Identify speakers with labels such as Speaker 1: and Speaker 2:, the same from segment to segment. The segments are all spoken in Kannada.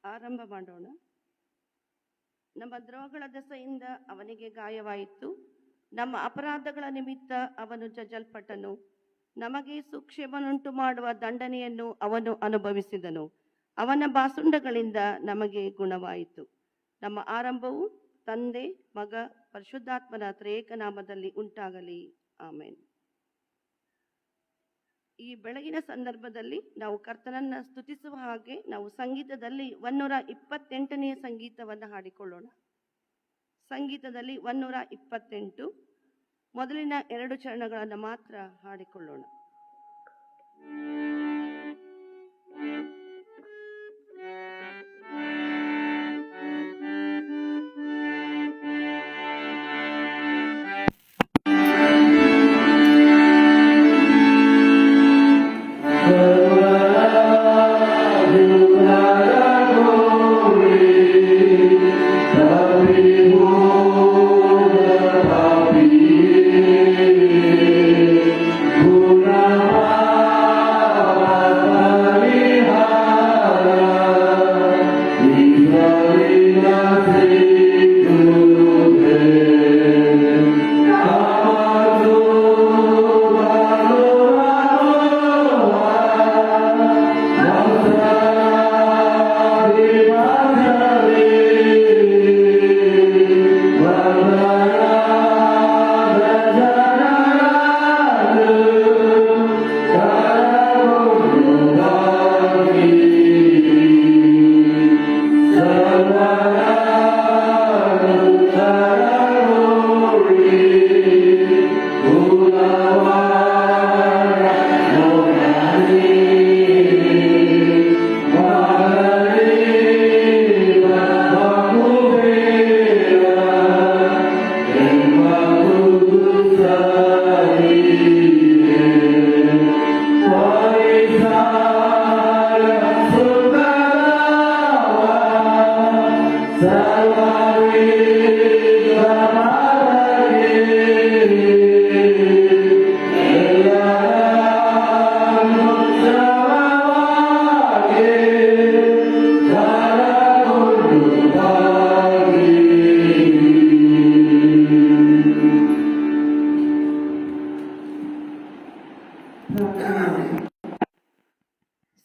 Speaker 1: ಆರಂಭ ಮಾಡೋಣ. ನಮ್ಮ ದ್ರೋಹಗಳ ದೆಸೆಯಿಂದ ಅವನಿಗೆ ಗಾಯವಾಯಿತು, ನಮ್ಮ ಅಪರಾಧಗಳ ನಿಮಿತ್ತ ಅವನು ಜಜ್ಜಲ್ಪಟ್ಟನು. ನಮಗೆ ಸುಕ್ಷೇಮವನ್ನುಂಟು ಮಾಡುವ ದಂಡನೆಯನ್ನು ಅವನು ಅನುಭವಿಸಿದನು. ಅವನ ಬಾಸುಂಡಗಳಿಂದ ನಮಗೆ ಗುಣವಾಯಿತು. ನಮ್ಮ ಆರಂಭವು ತಂದೆ, ಮಗ, ಪರಿಶುದ್ಧಾತ್ಮನ ತ್ರಿಯೇಕ ನಾಮದಲ್ಲಿ ಉಂಟಾಗಲಿ. ಆಮೇನ್. ಈ ಬೆಳಗಿನ ಸಂದರ್ಭದಲ್ಲಿ ನಾವು ಕರ್ತನನ್ನ ಸ್ತುತಿಸುವ ಹಾಗೆ ನಾವು ಸಂಗೀತದಲ್ಲಿ 128ನೇ ಸಂಗೀತವನ್ನು ಹಾಡಿಕೊಳ್ಳೋಣ. ಸಂಗೀತದಲ್ಲಿ 128 ಮೊದಲಿನ 2 ಚರಣಗಳನ್ನು ಮಾತ್ರ ಹಾಡಿಕೊಳ್ಳೋಣ.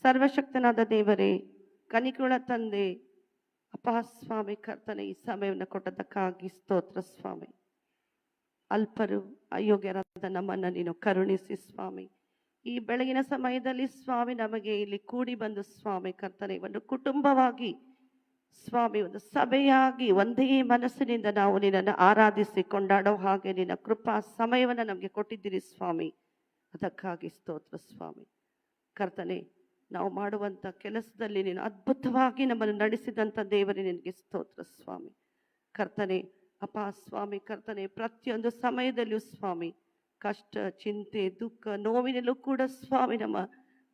Speaker 1: ಸರ್ವಶಕ್ತನಾದ ದೇವರೇ, ಕನಿಕುಳ ತಂದೆ, ಅಪ್ಪ ಸ್ವಾಮಿ ಕರ್ತನೆ, ಈ ಸಮಯವನ್ನು ಕೊಟ್ಟದಕ್ಕಾಗಿ ಸ್ತೋತ್ರ ಸ್ವಾಮಿ. ಅಲ್ಪರು ಅಯೋಗ್ಯರಾದ ನಮ್ಮನ್ನು ನೀನು ಕರುಣಿಸಿ ಸ್ವಾಮಿ. ಈ ಬೆಳಗಿನ ಸಮಯದಲ್ಲಿ ಸ್ವಾಮಿ ನಮಗೆ ಇಲ್ಲಿ ಕೂಡಿ ಬಂದು ಸ್ವಾಮಿ ಕರ್ತನೆ, ಒಂದು ಕುಟುಂಬವಾಗಿ ಸ್ವಾಮಿ, ಒಂದು ಸಭೆಯಾಗಿ ಒಂದೇ ಮನಸ್ಸಿನಿಂದ ನಾವು ನಿನ್ನನ್ನು ಆರಾಧಿಸಿ ಕೊಂಡಾಡೋ ಹಾಗೆ ನಿನ್ನ ಕೃಪಾ ಸಮಯವನ್ನು ನಮಗೆ ಕೊಟ್ಟಿದ್ದೀರಿ ಸ್ವಾಮಿ. ಅದಕ್ಕಾಗಿ ಸ್ತೋತ್ರ ಸ್ವಾಮಿ ಕರ್ತನೆ. ನಾವು ಮಾಡುವಂಥ ಕೆಲಸದಲ್ಲಿ ನೀನು ಅದ್ಭುತವಾಗಿ ನಮ್ಮನ್ನು ನಡೆಸಿದಂಥ ದೇವರೇ ನಿನಗೆ ಸ್ತೋತ್ರ ಸ್ವಾಮಿ ಕರ್ತನೆ. ಅಪ್ಪ ಸ್ವಾಮಿ ಕರ್ತನೆ, ಪ್ರತಿಯೊಂದು ಸಮಯದಲ್ಲಿಯೂ ಸ್ವಾಮಿ ಕಷ್ಟ, ಚಿಂತೆ, ದುಃಖ, ನೋವಿನಲ್ಲೂ ಕೂಡ ಸ್ವಾಮಿ ನಮ್ಮ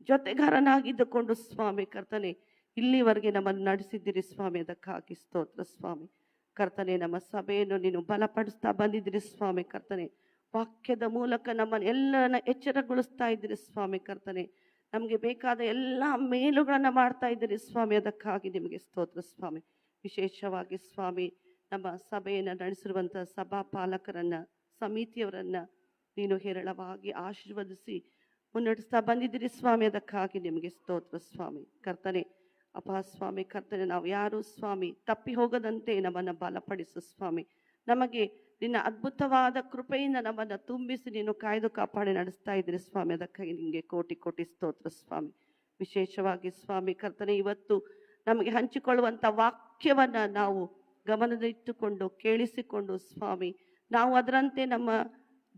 Speaker 1: ಜೊತೆಗಾರನಾಗಿದ್ದುಕೊಂಡು ಸ್ವಾಮಿ ಕರ್ತನೆ ಇಲ್ಲಿವರೆಗೆ ನಮ್ಮನ್ನು ನಡೆಸಿದ್ದೀರಿ ಸ್ವಾಮಿ. ಅದಕ್ಕಾಗಿ ಸ್ತೋತ್ರ ಸ್ವಾಮಿ ಕರ್ತನೆ. ನಮ್ಮ ಸಭೆಯನ್ನು ನೀನು ಬಲಪಡಿಸ್ತಾ ಬಂದಿದ್ದೀರಿ ಸ್ವಾಮಿ ಕರ್ತನೆ. ವಾಕ್ಯದ ಮೂಲಕ ನಮ್ಮನ್ನು ಎಲ್ಲರನ್ನ ಎಚ್ಚರಗೊಳಿಸ್ತಾ ಇದ್ದೀರಿ ಸ್ವಾಮಿ ಕರ್ತನೆ. ನಮಗೆ ಬೇಕಾದ ಎಲ್ಲ ಮೇಲುಗಳನ್ನು ಮಾಡ್ತಾ ಇದ್ದೀರಿ ಸ್ವಾಮಿ. ಅದಕ್ಕಾಗಿ ನಿಮಗೆ ಸ್ತೋತ್ರ ಸ್ವಾಮಿ. ವಿಶೇಷವಾಗಿ ಸ್ವಾಮಿ ನಮ್ಮ ಸಭೆಯನ್ನು ನಡೆಸಿರುವಂಥ ಸಭಾ ಪಾಲಕರನ್ನು, ಸಮಿತಿಯವರನ್ನು ನೀನು ಹೇರಳವಾಗಿ ಆಶೀರ್ವದಿಸಿ ಮುನ್ನಡೆಸ್ತಾ ಬಂದಿದ್ದೀರಿ ಸ್ವಾಮಿ. ಅದಕ್ಕಾಗಿ ನಿಮಗೆ ಸ್ತೋತ್ರ ಸ್ವಾಮಿ ಕರ್ತನೆ. ಅಪ್ಪ ಸ್ವಾಮಿ ಕರ್ತನೆ, ನಾವು ಯಾರು ಸ್ವಾಮಿ ತಪ್ಪಿ ಹೋಗದಂತೆ ನಮ್ಮನ್ನು ಬಲಪಡಿಸು ಸ್ವಾಮಿ. ನಮಗೆ ನಿನ್ನ ಅದ್ಭುತವಾದ ಕೃಪೆಯಿಂದ ನಮ್ಮನ್ನು ತುಂಬಿಸಿ ನೀನು ಕಾಯ್ದು ಕಾಪಾಡಿ ನಡೆಸ್ತಾ ಇದ್ದೀರಿ ಸ್ವಾಮಿ. ಅದಕ್ಕಾಗಿ ನಿಮಗೆ ಕೋಟಿ ಕೋಟಿ ಸ್ತೋತ್ರ ಸ್ವಾಮಿ. ವಿಶೇಷವಾಗಿ ಸ್ವಾಮಿ ಕರ್ತನೆ, ಇವತ್ತು ನಮಗೆ ಹಂಚಿಕೊಳ್ಳುವಂಥ ವಾಕ್ಯವನ್ನು ನಾವು ಗಮನದಲ್ಲಿಟ್ಟುಕೊಂಡು ಕೇಳಿಸಿಕೊಂಡು ಸ್ವಾಮಿ ನಾವು ಅದರಂತೆ ನಮ್ಮ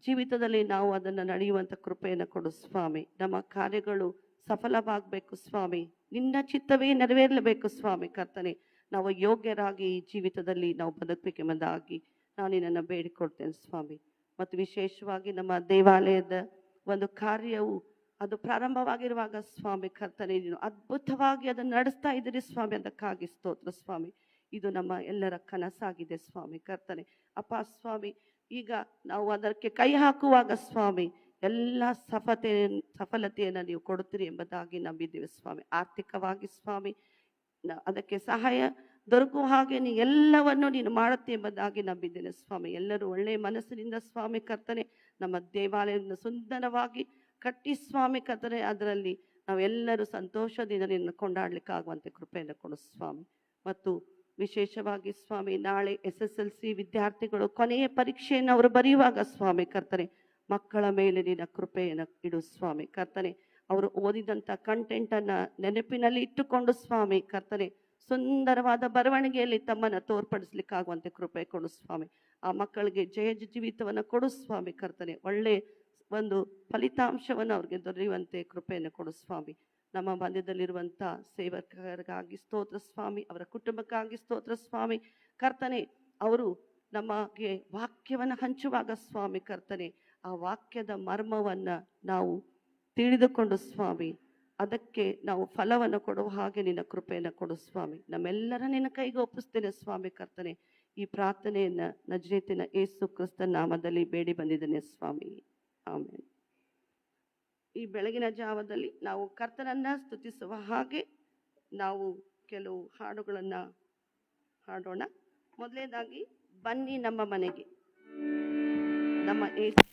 Speaker 1: ಜೀವಿತದಲ್ಲಿ ನಾವು ಅದನ್ನು ನಡೆಯುವಂಥ ಕೃಪೆಯನ್ನು ಕೊಡು ಸ್ವಾಮಿ. ನಮ್ಮ ಕಾರ್ಯಗಳು ಸಫಲವಾಗಬೇಕು ಸ್ವಾಮಿ. ನಿನ್ನ ಚಿತ್ತವೇ ನೆರವೇರಲೇಬೇಕು ಸ್ವಾಮಿ ಕರ್ತನೆ. ನಾವು ಯೋಗ್ಯರಾಗಿ ಈ ಜೀವಿತದಲ್ಲಿ ನಾವು ಬದುಕಬೇಕೆಂಬುದಾಗಿ ನಾನು ನಿನ್ನನ್ನು ಬೇಡಿಕೊಡ್ತೇನೆ ಸ್ವಾಮಿ. ಮತ್ತು ವಿಶೇಷವಾಗಿ ನಮ್ಮ ದೇವಾಲಯದ ಒಂದು ಕಾರ್ಯವು ಅದು ಪ್ರಾರಂಭವಾಗಿರುವಾಗ ಸ್ವಾಮಿ ಕರ್ತನೆ ನೀನು ಅದ್ಭುತವಾಗಿ ಅದನ್ನು ನಡೆಸ್ತಾ ಇದ್ದೀರಿ ಸ್ವಾಮಿ. ಅದಕ್ಕಾಗಿ ಸ್ತೋತ್ರ ಸ್ವಾಮಿ. ಇದು ನಮ್ಮ ಎಲ್ಲರ ಕನಸಾಗಿದೆ ಸ್ವಾಮಿ ಕರ್ತನೆ. ಅಪ್ಪ ಸ್ವಾಮಿ, ಈಗ ನಾವು ಅದಕ್ಕೆ ಕೈ ಹಾಕುವಾಗ ಸ್ವಾಮಿ ಎಲ್ಲ ಸಫಲತೆಯನ್ನು ನೀವು ಕೊಡುತ್ತೀರಿ ಎಂಬುದಾಗಿ ನಂಬಿದ್ದೀವಿ ಸ್ವಾಮಿ. ಆರ್ಥಿಕವಾಗಿ ಸ್ವಾಮಿ ಅದಕ್ಕೆ ಸಹಾಯ ದೊರಕುವ ಹಾಗೆ ನೀ ಎಲ್ಲವನ್ನು ನೀನು ಮಾಡುತ್ತೆ ಎಂಬುದಾಗಿ ನಂಬಿದ್ದೇನೆ ಸ್ವಾಮಿ. ಎಲ್ಲರೂ ಒಳ್ಳೆಯ ಮನಸ್ಸಿನಿಂದ ಸ್ವಾಮಿ ಕರ್ತನೆ ನಮ್ಮ ದೇವಾಲಯವನ್ನು ಸುಂದರವಾಗಿ ಕಟ್ಟಿ ಸ್ವಾಮಿ ಕರ್ತನೆ ಅದರಲ್ಲಿ ನಾವೆಲ್ಲರೂ ಸಂತೋಷದಿಂದ ನಿನ್ನ ಕೊಂಡಾಡ್ಲಿಕ್ಕಾಗುವಂತೆ ಕೃಪೆಯನ್ನು ಕೊಡು ಸ್ವಾಮಿ. ಮತ್ತು ವಿಶೇಷವಾಗಿ ಸ್ವಾಮಿ ನಾಳೆ SSLC ವಿದ್ಯಾರ್ಥಿಗಳು ಕೊನೆಯ ಪರೀಕ್ಷೆಯನ್ನು ಅವರು ಬರೆಯುವಾಗ ಸ್ವಾಮಿ ಕರ್ತನೆ ಮಕ್ಕಳ ಮೇಲೆ ನಿನ್ನ ಕೃಪೆಯನ್ನು ಇಡು ಸ್ವಾಮಿ ಕರ್ತನೆ. ಅವರು ಓದಿದಂಥ ಕಂಟೆಂಟನ್ನು ನೆನಪಿನಲ್ಲಿ ಇಟ್ಟುಕೊಂಡು ಸ್ವಾಮಿ ಕರ್ತನೆ ಸುಂದರವಾದ ಬರವಣಿಗೆಯಲ್ಲಿ ತಮ್ಮನ್ನು ತೋರ್ಪಡಿಸ್ಲಿಕ್ಕಾಗುವಂತೆ ಕೃಪೆ ಕೊಡು ಸ್ವಾಮಿ. ಆ ಮಕ್ಕಳಿಗೆ ಜಯ ಜೀವಿತವನ್ನು ಕೊಡು ಸ್ವಾಮಿ ಕರ್ತನೆ. ಒಳ್ಳೆ ಒಂದು ಫಲಿತಾಂಶವನ್ನು ಅವ್ರಿಗೆ ದೊರೆಯುವಂತೆ ಕೃಪೆಯನ್ನು ಕೊಡು ಸ್ವಾಮಿ. ನಮ್ಮ ಮಧ್ಯದಲ್ಲಿರುವಂಥ ಸೇವಕರಿಗಾಗಿ ಸ್ತೋತ್ರ ಸ್ವಾಮಿ, ಅವರ ಕುಟುಂಬಕ್ಕಾಗಿ ಸ್ತೋತ್ರ ಸ್ವಾಮಿ ಕರ್ತನೆ. ಅವರು ನಮಗೆ ವಾಕ್ಯವನ್ನು ಹಂಚುವಾಗ ಸ್ವಾಮಿ ಕರ್ತನೆ ಆ ವಾಕ್ಯದ ಮರ್ಮವನ್ನು ನಾವು ತಿಳಿದುಕೊಂಡು ಸ್ವಾಮಿ ಅದಕ್ಕೆ ನಾವು ಫಲವನ್ನು ಕೊಡುವ ಹಾಗೆ ನಿನ್ನ ಕೃಪೆಯನ್ನು ಕೊಡು ಸ್ವಾಮಿ. ನಮ್ಮೆಲ್ಲರ ನಿನ್ನ ಕೈಗೆ ಒಪ್ಪಿಸ್ತೇನೆ ಸ್ವಾಮಿ ಕರ್ತನೆ. ಈ ಪ್ರಾರ್ಥನೆಯನ್ನು ನಜರೇತಿನ ಯೇಸು ಕ್ರಿಸ್ತನ ನಾಮದಲ್ಲಿ ಬೇಡಿ ಬಂದಿದ್ದೇನೆ ಸ್ವಾಮಿ, ಆಮೇಲೆ. ಈ ಬೆಳಗಿನ ಜಾವದಲ್ಲಿ ನಾವು ಕರ್ತನನ್ನು ಸ್ತುತಿಸುವ ಹಾಗೆ ನಾವು ಕೆಲವು ಹಾಡುಗಳನ್ನು ಹಾಡೋಣ. ಮೊದಲನೇದಾಗಿ ಬನ್ನಿ ನಮ್ಮ ಮನೆಗೆ, ನಮ್ಮ ಯೇಸು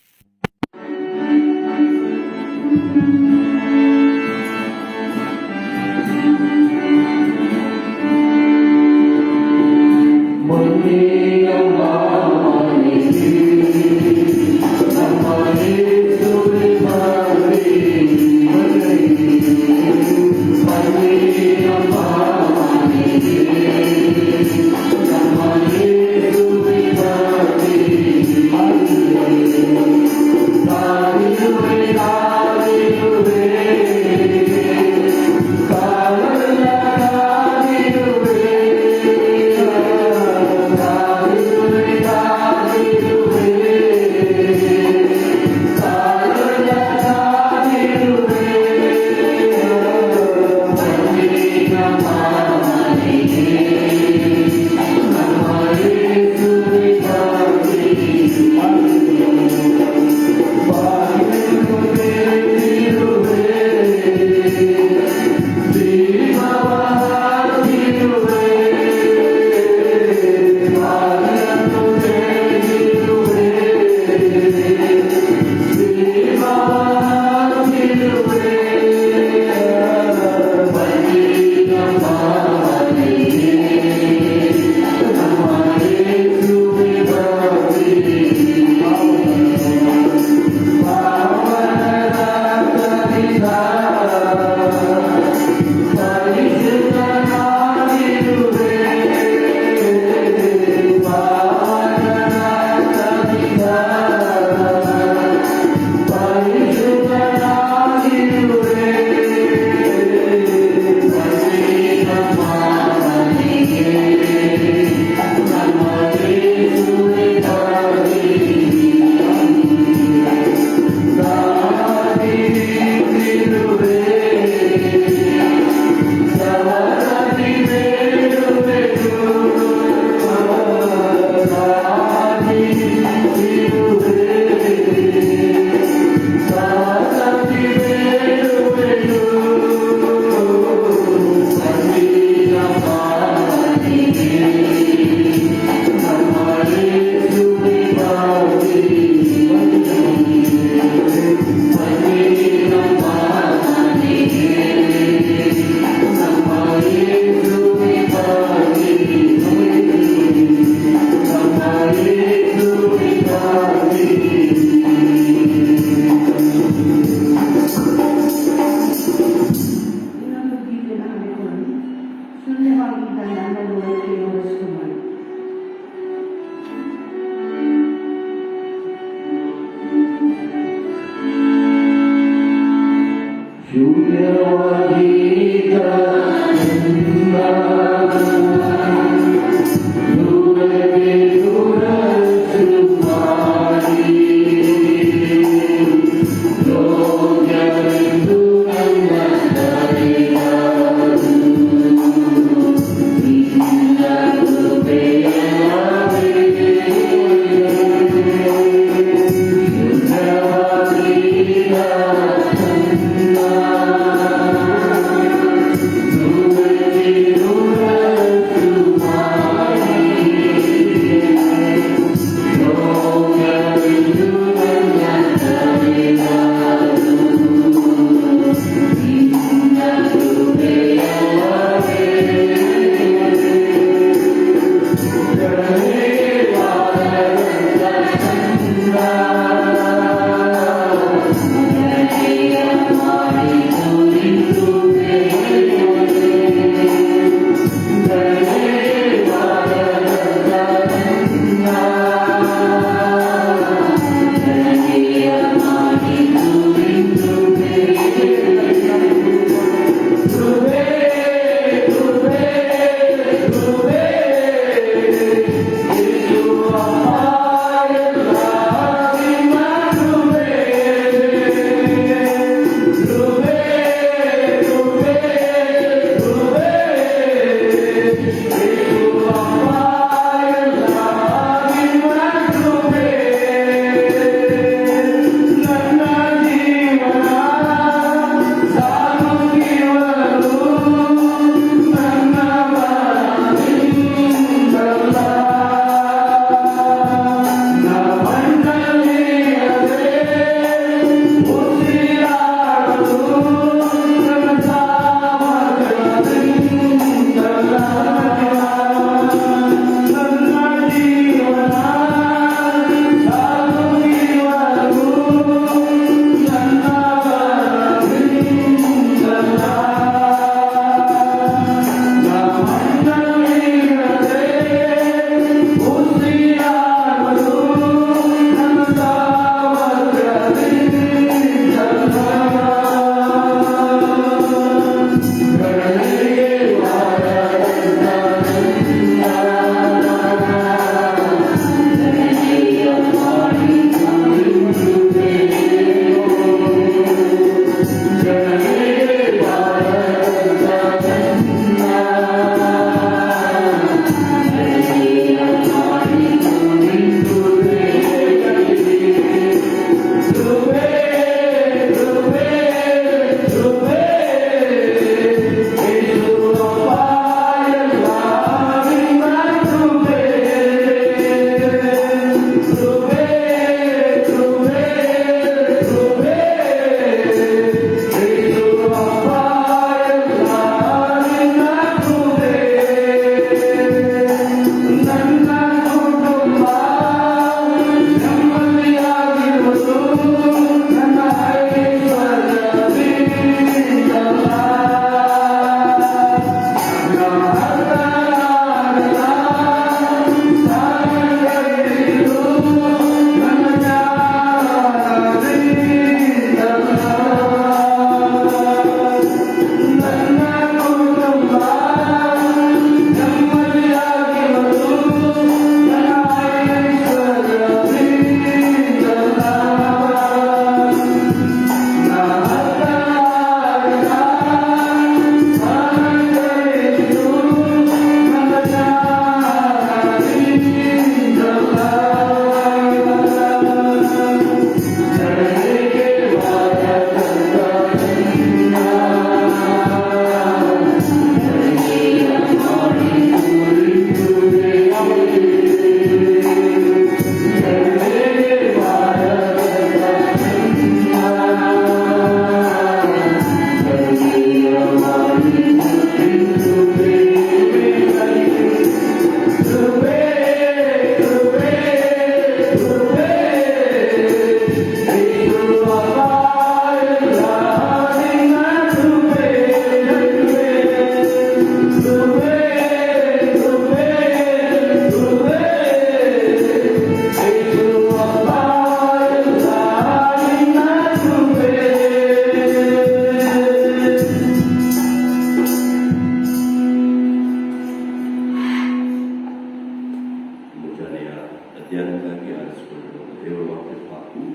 Speaker 2: ಧ್ಯಾನಕ್ಕಾಗಿ ಆರಿಸಿಕೊಂಡಿರುವ ದೇವರ ವಾಕ್ಯ ಪಾಠವು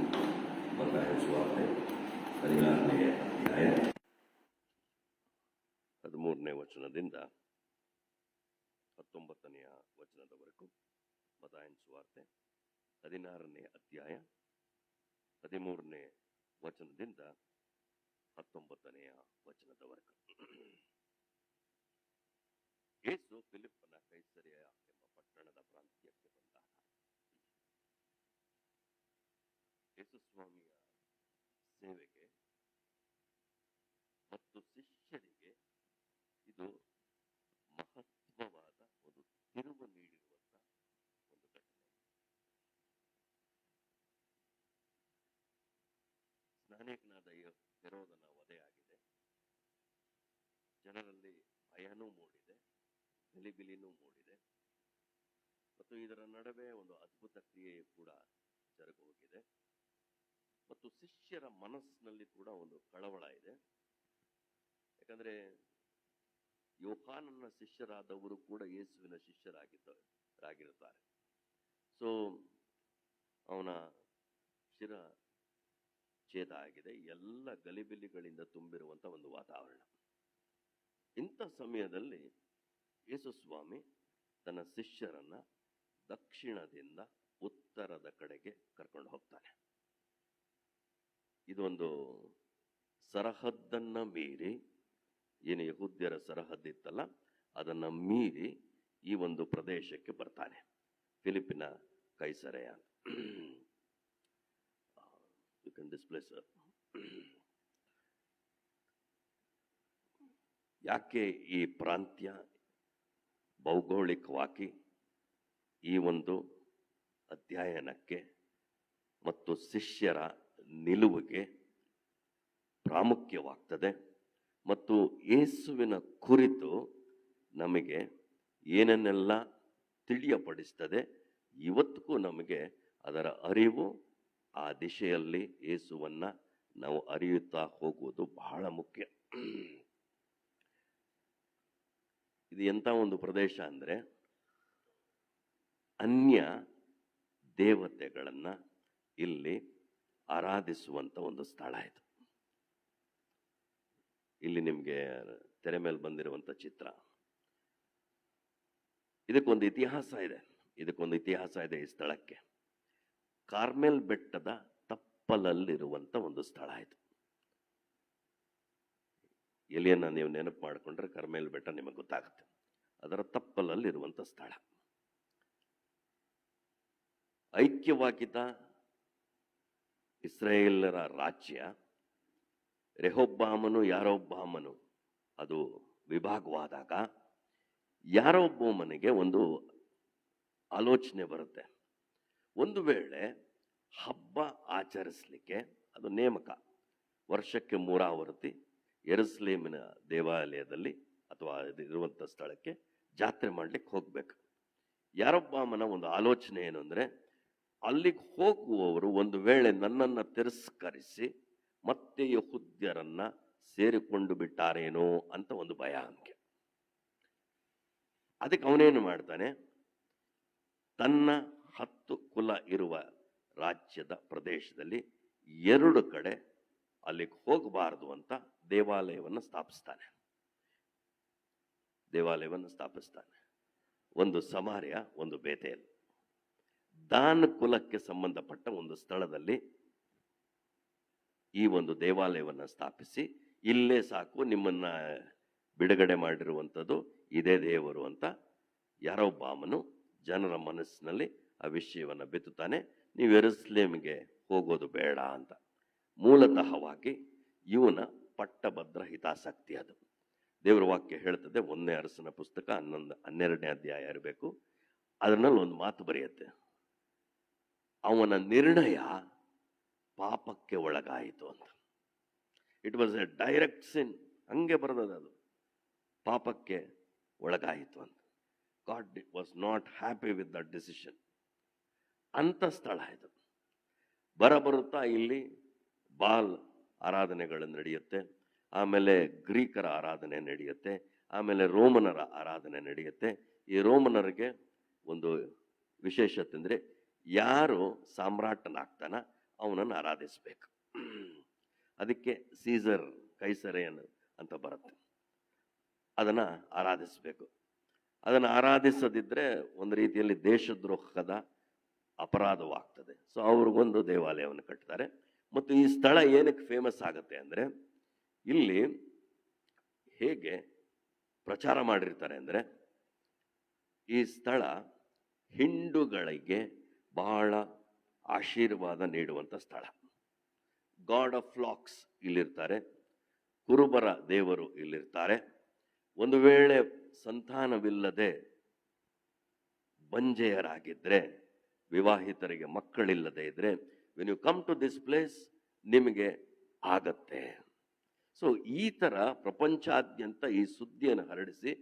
Speaker 2: ಮತ್ತಾಯ ಸುವಾರ್ತೆ 16ನೇ ಅಧ್ಯಾಯ 13ನೇ ವಚನದಿಂದ 19ನೇ ವಚನದವರೆಗೂ. ಮತ್ತಾಯನ ಸುವಾರ್ತೆ 16ನೇ ಅಧ್ಯಾಯ 13ನೇ ವಚನದಿಂದ 19ನೇ ವಚನದವರೆಗೂ. ಯೇಸು ಫಿಲಿಪ್ಪನ ಕೈಸರಿಯ ಎಂಬ ಪಟ್ಟಣದ ಪ್ರಾಂತ್ಯಕ್ಕೆ ಬಂದಾಗ ಯೇಸುಸ್ವಾಮಿಯ ಸೇವೆಗೆ ಮತ್ತು ಶಿಷ್ಯರಿಗೆ ಇದು ಮಹತ್ವವಾದ ಒಂದು ತಿರುವು ನೀಡಿರುವಂತ ಒಂದು ಘಟನೆ. ಸ್ನಾನಿಕನಾದ ಹೆರೋದನ ವಧೆಯಾಗಿದೆ. ಜನರಲ್ಲಿ ಭಯನೂ ಮೂಡಿದೆ, ಗಲಿಬಿಲಿನೂ ಮೂಡಿದೆ, ಮತ್ತು ಇದರ ನಡುವೆ ಒಂದು ಅದ್ಭುತ ಕ್ರಿಯೆಯು ಕೂಡ ಜರುಗೋಗಿದೆ. ಮತ್ತು ಶಿಷ್ಯರ ಮನಸ್ಸಿನಲ್ಲಿ ಕೂಡ ಒಂದು ಕಳವಳ ಇದೆ. ಯಾಕಂದ್ರೆ ಯೋಹಾನನ ಶಿಷ್ಯರಾದವರು ಕೂಡ ಯೇಸುವಿನ ಶಿಷ್ಯರಾಗಿರುತ್ತಾರೆ. ಸೊ ಅವನ ಶಿರ ಛೇದ ಆಗಿದೆ. ಎಲ್ಲ ಗಲಿಬಿಲಿಗಳಿಂದ ತುಂಬಿರುವಂತ ಒಂದು ವಾತಾವರಣ. ಇಂಥ ಸಮಯದಲ್ಲಿ ಯೇಸುಸ್ವಾಮಿ ತನ್ನ ಶಿಷ್ಯರನ್ನ ದಕ್ಷಿಣದಿಂದ ಉತ್ತರದ ಕಡೆಗೆ ಕರ್ಕೊಂಡು ಹೋಗ್ತಾನೆ. ಇದೊಂದು ಸರಹದ್ದನ್ನ ಮೀರಿ, ಏನು ಯಹೂದ್ಯರ ಸರಹದ್ದಿತ್ತಲ್ಲ, ಅದನ್ನ ಮೀರಿ ಈ ಒಂದು ಪ್ರದೇಶಕ್ಕೆ ಬರ್ತಾನೆ, ಫಿಲಿಪ್ಪಿನ Caesarea. You can display sir. ಯಾಕೆ ಈ ಪ್ರಾಂತ್ಯ ಭೌಗೋಳಿಕವಾಗಿ ಈ ಒಂದು ಅಧ್ಯಯನಕ್ಕೆ ಮತ್ತು ಶಿಷ್ಯರ ನಿಲುವಿಗೆ ಪ್ರಾಮುಖ್ಯವಾಗ್ತದೆ ಮತ್ತು ಯೇಸುವಿನ ಕುರಿತು ನಮಗೆ ಏನನ್ನೆಲ್ಲ ತಿಳಿಯಪಡಿಸ್ತದೆ, ಇವತ್ತಿಗೂ ನಮಗೆ ಅದರ ಅರಿವು, ಆ ದಿಶೆಯಲ್ಲಿ ಯೇಸುವನ್ನ ನಾವು ಅರಿಯುತ್ತಾ ಹೋಗುವುದು ಬಹಳ ಮುಖ್ಯ. ಇದು ಎಂಥ ಒಂದು ಪ್ರದೇಶ ಅಂದರೆ, ಅನ್ಯ ದೇವತೆಗಳನ್ನ ಇಲ್ಲಿ ಆರಾಧಿಸುವಂತ ಒಂದು ಸ್ಥಳ ಇದು. ಇಲ್ಲಿ ನಿಮಗೆ ತೆರೆ ಮೇಲೆ ಬಂದಿರುವಂತ ಚಿತ್ರ. ಇದಕ್ಕೊಂದು ಇತಿಹಾಸ ಇದೆ. ಈ ಸ್ಥಳಕ್ಕೆ ಕಾರ್ಮೆಲ್ ಬೆಟ್ಟದ ತಪ್ಪಲಲ್ಲಿರುವಂತ ಒಂದು ಸ್ಥಳ ಇದು. ಎಲಿಯನ್ನ ನೀವು ನೆನಪು ಮಾಡಿಕೊಂಡ್ರೆ ಕರ್ಮೇಲ್ ಬೆಟ್ಟ ನಿಮಗೆ ಗೊತ್ತಾಗುತ್ತೆ. ಅದರ ತಪ್ಪಲಲ್ಲಿರುವಂತ ಸ್ಥಳ. ಐಕ್ಯವಾಗಿದ್ದ ಇಸ್ರಾಯೇಲರ ರಾಜ್ಯ ರೆಹೋಬ್ಬಾಮನು ಯಾರೊಬ್ಬಾಮನು ಅದು ವಿಭಾಗವಾದಾಗ ಯಾರೊಬ್ಬೊಮ್ಮನಿಗೆ ಒಂದು ಆಲೋಚನೆ ಬರುತ್ತೆ. ಒಂದು ವೇಳೆ ಹಬ್ಬ ಆಚರಿಸಲಿಕ್ಕೆ, ಅದು ನೇಮಕ, ವರ್ಷಕ್ಕೆ 3 ಆವರ್ತಿ ಯೆರೂಸಲೇಮಿನ ದೇವಾಲಯದಲ್ಲಿ ಅಥವಾ ಇರುವಂಥ ಸ್ಥಳಕ್ಕೆ ಜಾತ್ರೆ ಮಾಡ್ಲಿಕ್ಕೆ ಹೋಗ್ಬೇಕು. ಯಾರೊಬ್ಬಾಮನ ಒಂದು ಆಲೋಚನೆ ಏನು ಅಂದರೆ, ಅಲ್ಲಿಗೆ ಹೋಗುವವರು ಒಂದು ವೇಳೆ ನನ್ನನ್ನು ತಿರಸ್ಕರಿಸಿ ಮತ್ತೆ ಯಹೂದ್ಯರನ್ನ ಸೇರಿಕೊಂಡು ಬಿಟ್ಟಾರೇನೋ ಅಂತ ಒಂದು ಭಯ ಅವನಿಗೆ. ಅದಕ್ಕೆ ಅವನೇನು ಮಾಡ್ತಾನೆ, ತನ್ನ 10 ಕುಲ ಇರುವ ರಾಜ್ಯದ ಪ್ರದೇಶದಲ್ಲಿ 2 ಕಡೆ ಅಲ್ಲಿಗೆ ಹೋಗಬಾರದು ಅಂತ ದೇವಾಲಯವನ್ನು ಸ್ಥಾಪಿಸ್ತಾನೆ. ಒಂದು ಸಮಾರ್ಯ, ಒಂದು ಬೇತೇಲ್. ದಾನ್ ಕುಲಕ್ಕೆ ಸಂಬಂಧಪಟ್ಟ ಒಂದು ಸ್ಥಳದಲ್ಲಿ ಈ ಒಂದು ದೇವಾಲಯವನ್ನು ಸ್ಥಾಪಿಸಿ, ಇಲ್ಲೇ ಸಾಕು, ನಿಮ್ಮನ್ನ ಬಿಡುಗಡೆ ಮಾಡಿರುವಂಥದ್ದು ಇದೇ ದೇವರು ಅಂತ ಯಾರೊಬ್ಬಾಮನು ಜನರ ಮನಸ್ಸಿನಲ್ಲಿ ಆ ವಿಷಯವನ್ನು ಬಿತ್ತುತ್ತಾನೆ. ನೀವು ಯೆರೂಸಲೇಮಿಗೆ ಹೋಗೋದು ಬೇಡ ಅಂತ. ಮೂಲತಃವಾಗಿ ಇವನ ಪಟ್ಟಭದ್ರ ಹಿತಾಸಕ್ತಿ ಅದು. ದೇವರ ವಾಕ್ಯ ಹೇಳ್ತದೆ, 1ನೇ ಅರಸನ ಪುಸ್ತಕ 12ನೇ ಅಧ್ಯಾಯ ಇರಬೇಕು. ಅದರಲ್ಲಿ ಒಂದು ಮಾತು ಬರೆಯುತ್ತೆ, ಅವನ ನಿರ್ಣಯ ಪಾಪಕ್ಕೆ ಒಳಗಾಯಿತು ಅಂತ. ಇಟ್ ವಾಸ್ ಎ ಡೈರೆಕ್ಟ್ ಸಿನ್. ಹಂಗೆ ಬರೆದದ ಅದು, ಪಾಪಕ್ಕೆ ಒಳಗಾಯಿತು ಅಂತ. God was not happy with that decision. ಅಂತ ಸ್ಥಳ ಇದು. ಬರುತ್ತಾ ಇಲ್ಲಿ ಬಾಲ್ ಆರಾಧನೆಗಳು ನಡೆಯುತ್ತೆ, ಆಮೇಲೆ ಗ್ರೀಕರ ಆರಾಧನೆ ನಡೆಯುತ್ತೆ, ಆಮೇಲೆ ರೋಮನರ ಆರಾಧನೆ ನಡೆಯುತ್ತೆ. ಈ ರೋಮನರಿಗೆ ಒಂದು ವಿಶೇಷತೆ ಅಂದರೆ ಯಾರು ಸಾಮ್ರಾಟನಾಗ್ತಾನ ಅವನನ್ನು ಆರಾಧಿಸ್ಬೇಕು. ಅದಕ್ಕೆ ಸೀಸರ್ ಕೈಸರೇನ್ ಅಂತ ಬರುತ್ತೆ. ಅದನ್ನು ಆರಾಧಿಸ್ಬೇಕು. ಅದನ್ನು ಆರಾಧಿಸದಿದ್ದರೆ ಒಂದು ರೀತಿಯಲ್ಲಿ ದೇಶದ್ರೋಹದ ಅಪರಾಧವಾಗ್ತದೆ. ಸೊ ಅವ್ರಿಗೊಂದು ದೇವಾಲಯವನ್ನು ಕಟ್ತಾರೆ. ಮತ್ತು ಈ ಸ್ಥಳ ಏನಕ್ಕೆ ಫೇಮಸ್ ಆಗುತ್ತೆ ಅಂದರೆ, ಇಲ್ಲಿ ಹೇಗೆ ಪ್ರಚಾರ ಮಾಡಿರ್ತಾರೆ ಅಂದರೆ, ಈ ಸ್ಥಳ ಹಿಂದೂಗಳಿಗೆ ಬಹಳ ಆಶೀರ್ವಾದ ನೀಡುವಂಥ ಸ್ಥಳ. ಗಾಡ್ ಆಫ್ ಫ್ಲಾಕ್ಸ್ ಇಲ್ಲಿರ್ತಾರೆ, ಕುರುಬರ ದೇವರು ಇಲ್ಲಿರ್ತಾರೆ. ಒಂದು ವೇಳೆ ಸಂತಾನವಿಲ್ಲದೆ ಬಂಜೆಯರಾಗಿದ್ದರೆ, ವಿವಾಹಿತರಿಗೆ ಮಕ್ಕಳಿಲ್ಲದೆ ಇದ್ರೆ, when you come to this place ನಿಮಗೆ ಆಗತ್ತೆ. ಸೊ ಈ ಥರ ಪ್ರಪಂಚಾದ್ಯಂತ ಈ ಸುದ್ದಿಯನ್ನು ಹರಡಿಸಿ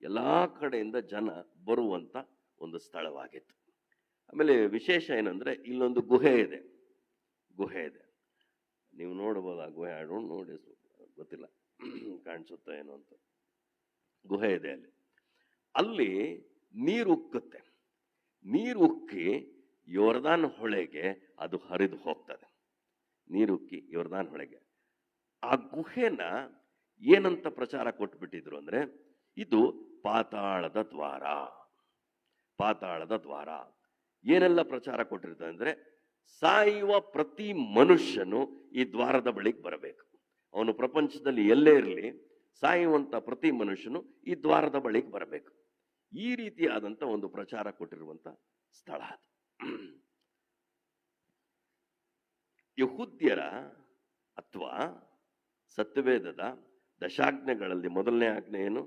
Speaker 2: ಎಲ್ಲ ಕಡೆಯಿಂದ ಜನ ಬರುವಂಥ ಒಂದು ಸ್ಥಳವಾಗಿತ್ತು. ಆಮೇಲೆ ವಿಶೇಷ ಏನಂದರೆ, ಇಲ್ಲೊಂದು ಗುಹೆ ಇದೆ. ನೀವು ನೋಡ್ಬೋದು ಆ ಗುಹೆ. ನೋಡಿ ಗೊತ್ತಿಲ್ಲ, ಕಾಣಿಸುತ್ತಾ ಏನೋ ಅಂತ. ಗುಹೆ ಇದೆ ಅಲ್ಲಿ ನೀರು ಉಕ್ಕುತ್ತೆ. ನೀರು ಉಕ್ಕಿ ಯೋರ್ದಾನ್ ಹೊಳೆಗೆ ಅದು ಹರಿದು ಹೋಗ್ತದೆ. ನೀರುಕ್ಕಿ ಯೋರ್ದಾನ್ ಹೊಳೆಗೆ. ಆ ಗುಹೆನ ಏನಂತ ಪ್ರಚಾರ ಕೊಟ್ಬಿಟ್ಟಿದ್ರು ಅಂದ್ರೆ, ಇದು ಪಾತಾಳದ ದ್ವಾರ. ಏನೆಲ್ಲ ಪ್ರಚಾರ ಕೊಟ್ಟಿರ್ತಾರೆ ಅಂದ್ರೆ, ಸಾಯುವ ಪ್ರತಿ ಮನುಷ್ಯನು ಈ ದ್ವಾರದ ಬಳಿಗೆ ಬರಬೇಕು. ಅವನು ಪ್ರಪಂಚದಲ್ಲಿ ಎಲ್ಲೇ ಇರಲಿ, ಸಾಯುವಂತ ಪ್ರತಿ ಮನುಷ್ಯನು ಈ ದ್ವಾರದ ಬಳಿಗೆ ಬರಬೇಕು. ಈ ರೀತಿಯಾದಂಥ ಒಂದು ಪ್ರಚಾರ ಕೊಟ್ಟಿರುವಂತ ಸ್ಥಳ ಅದು. ಯಹೂದ್ಯರ ಅಥವಾ ಸತ್ಯವೇದದ ದಶಾಜ್ಞೆಗಳಲ್ಲಿ ಮೊದಲನೇ ಆಜ್ಞೆ ಏನು?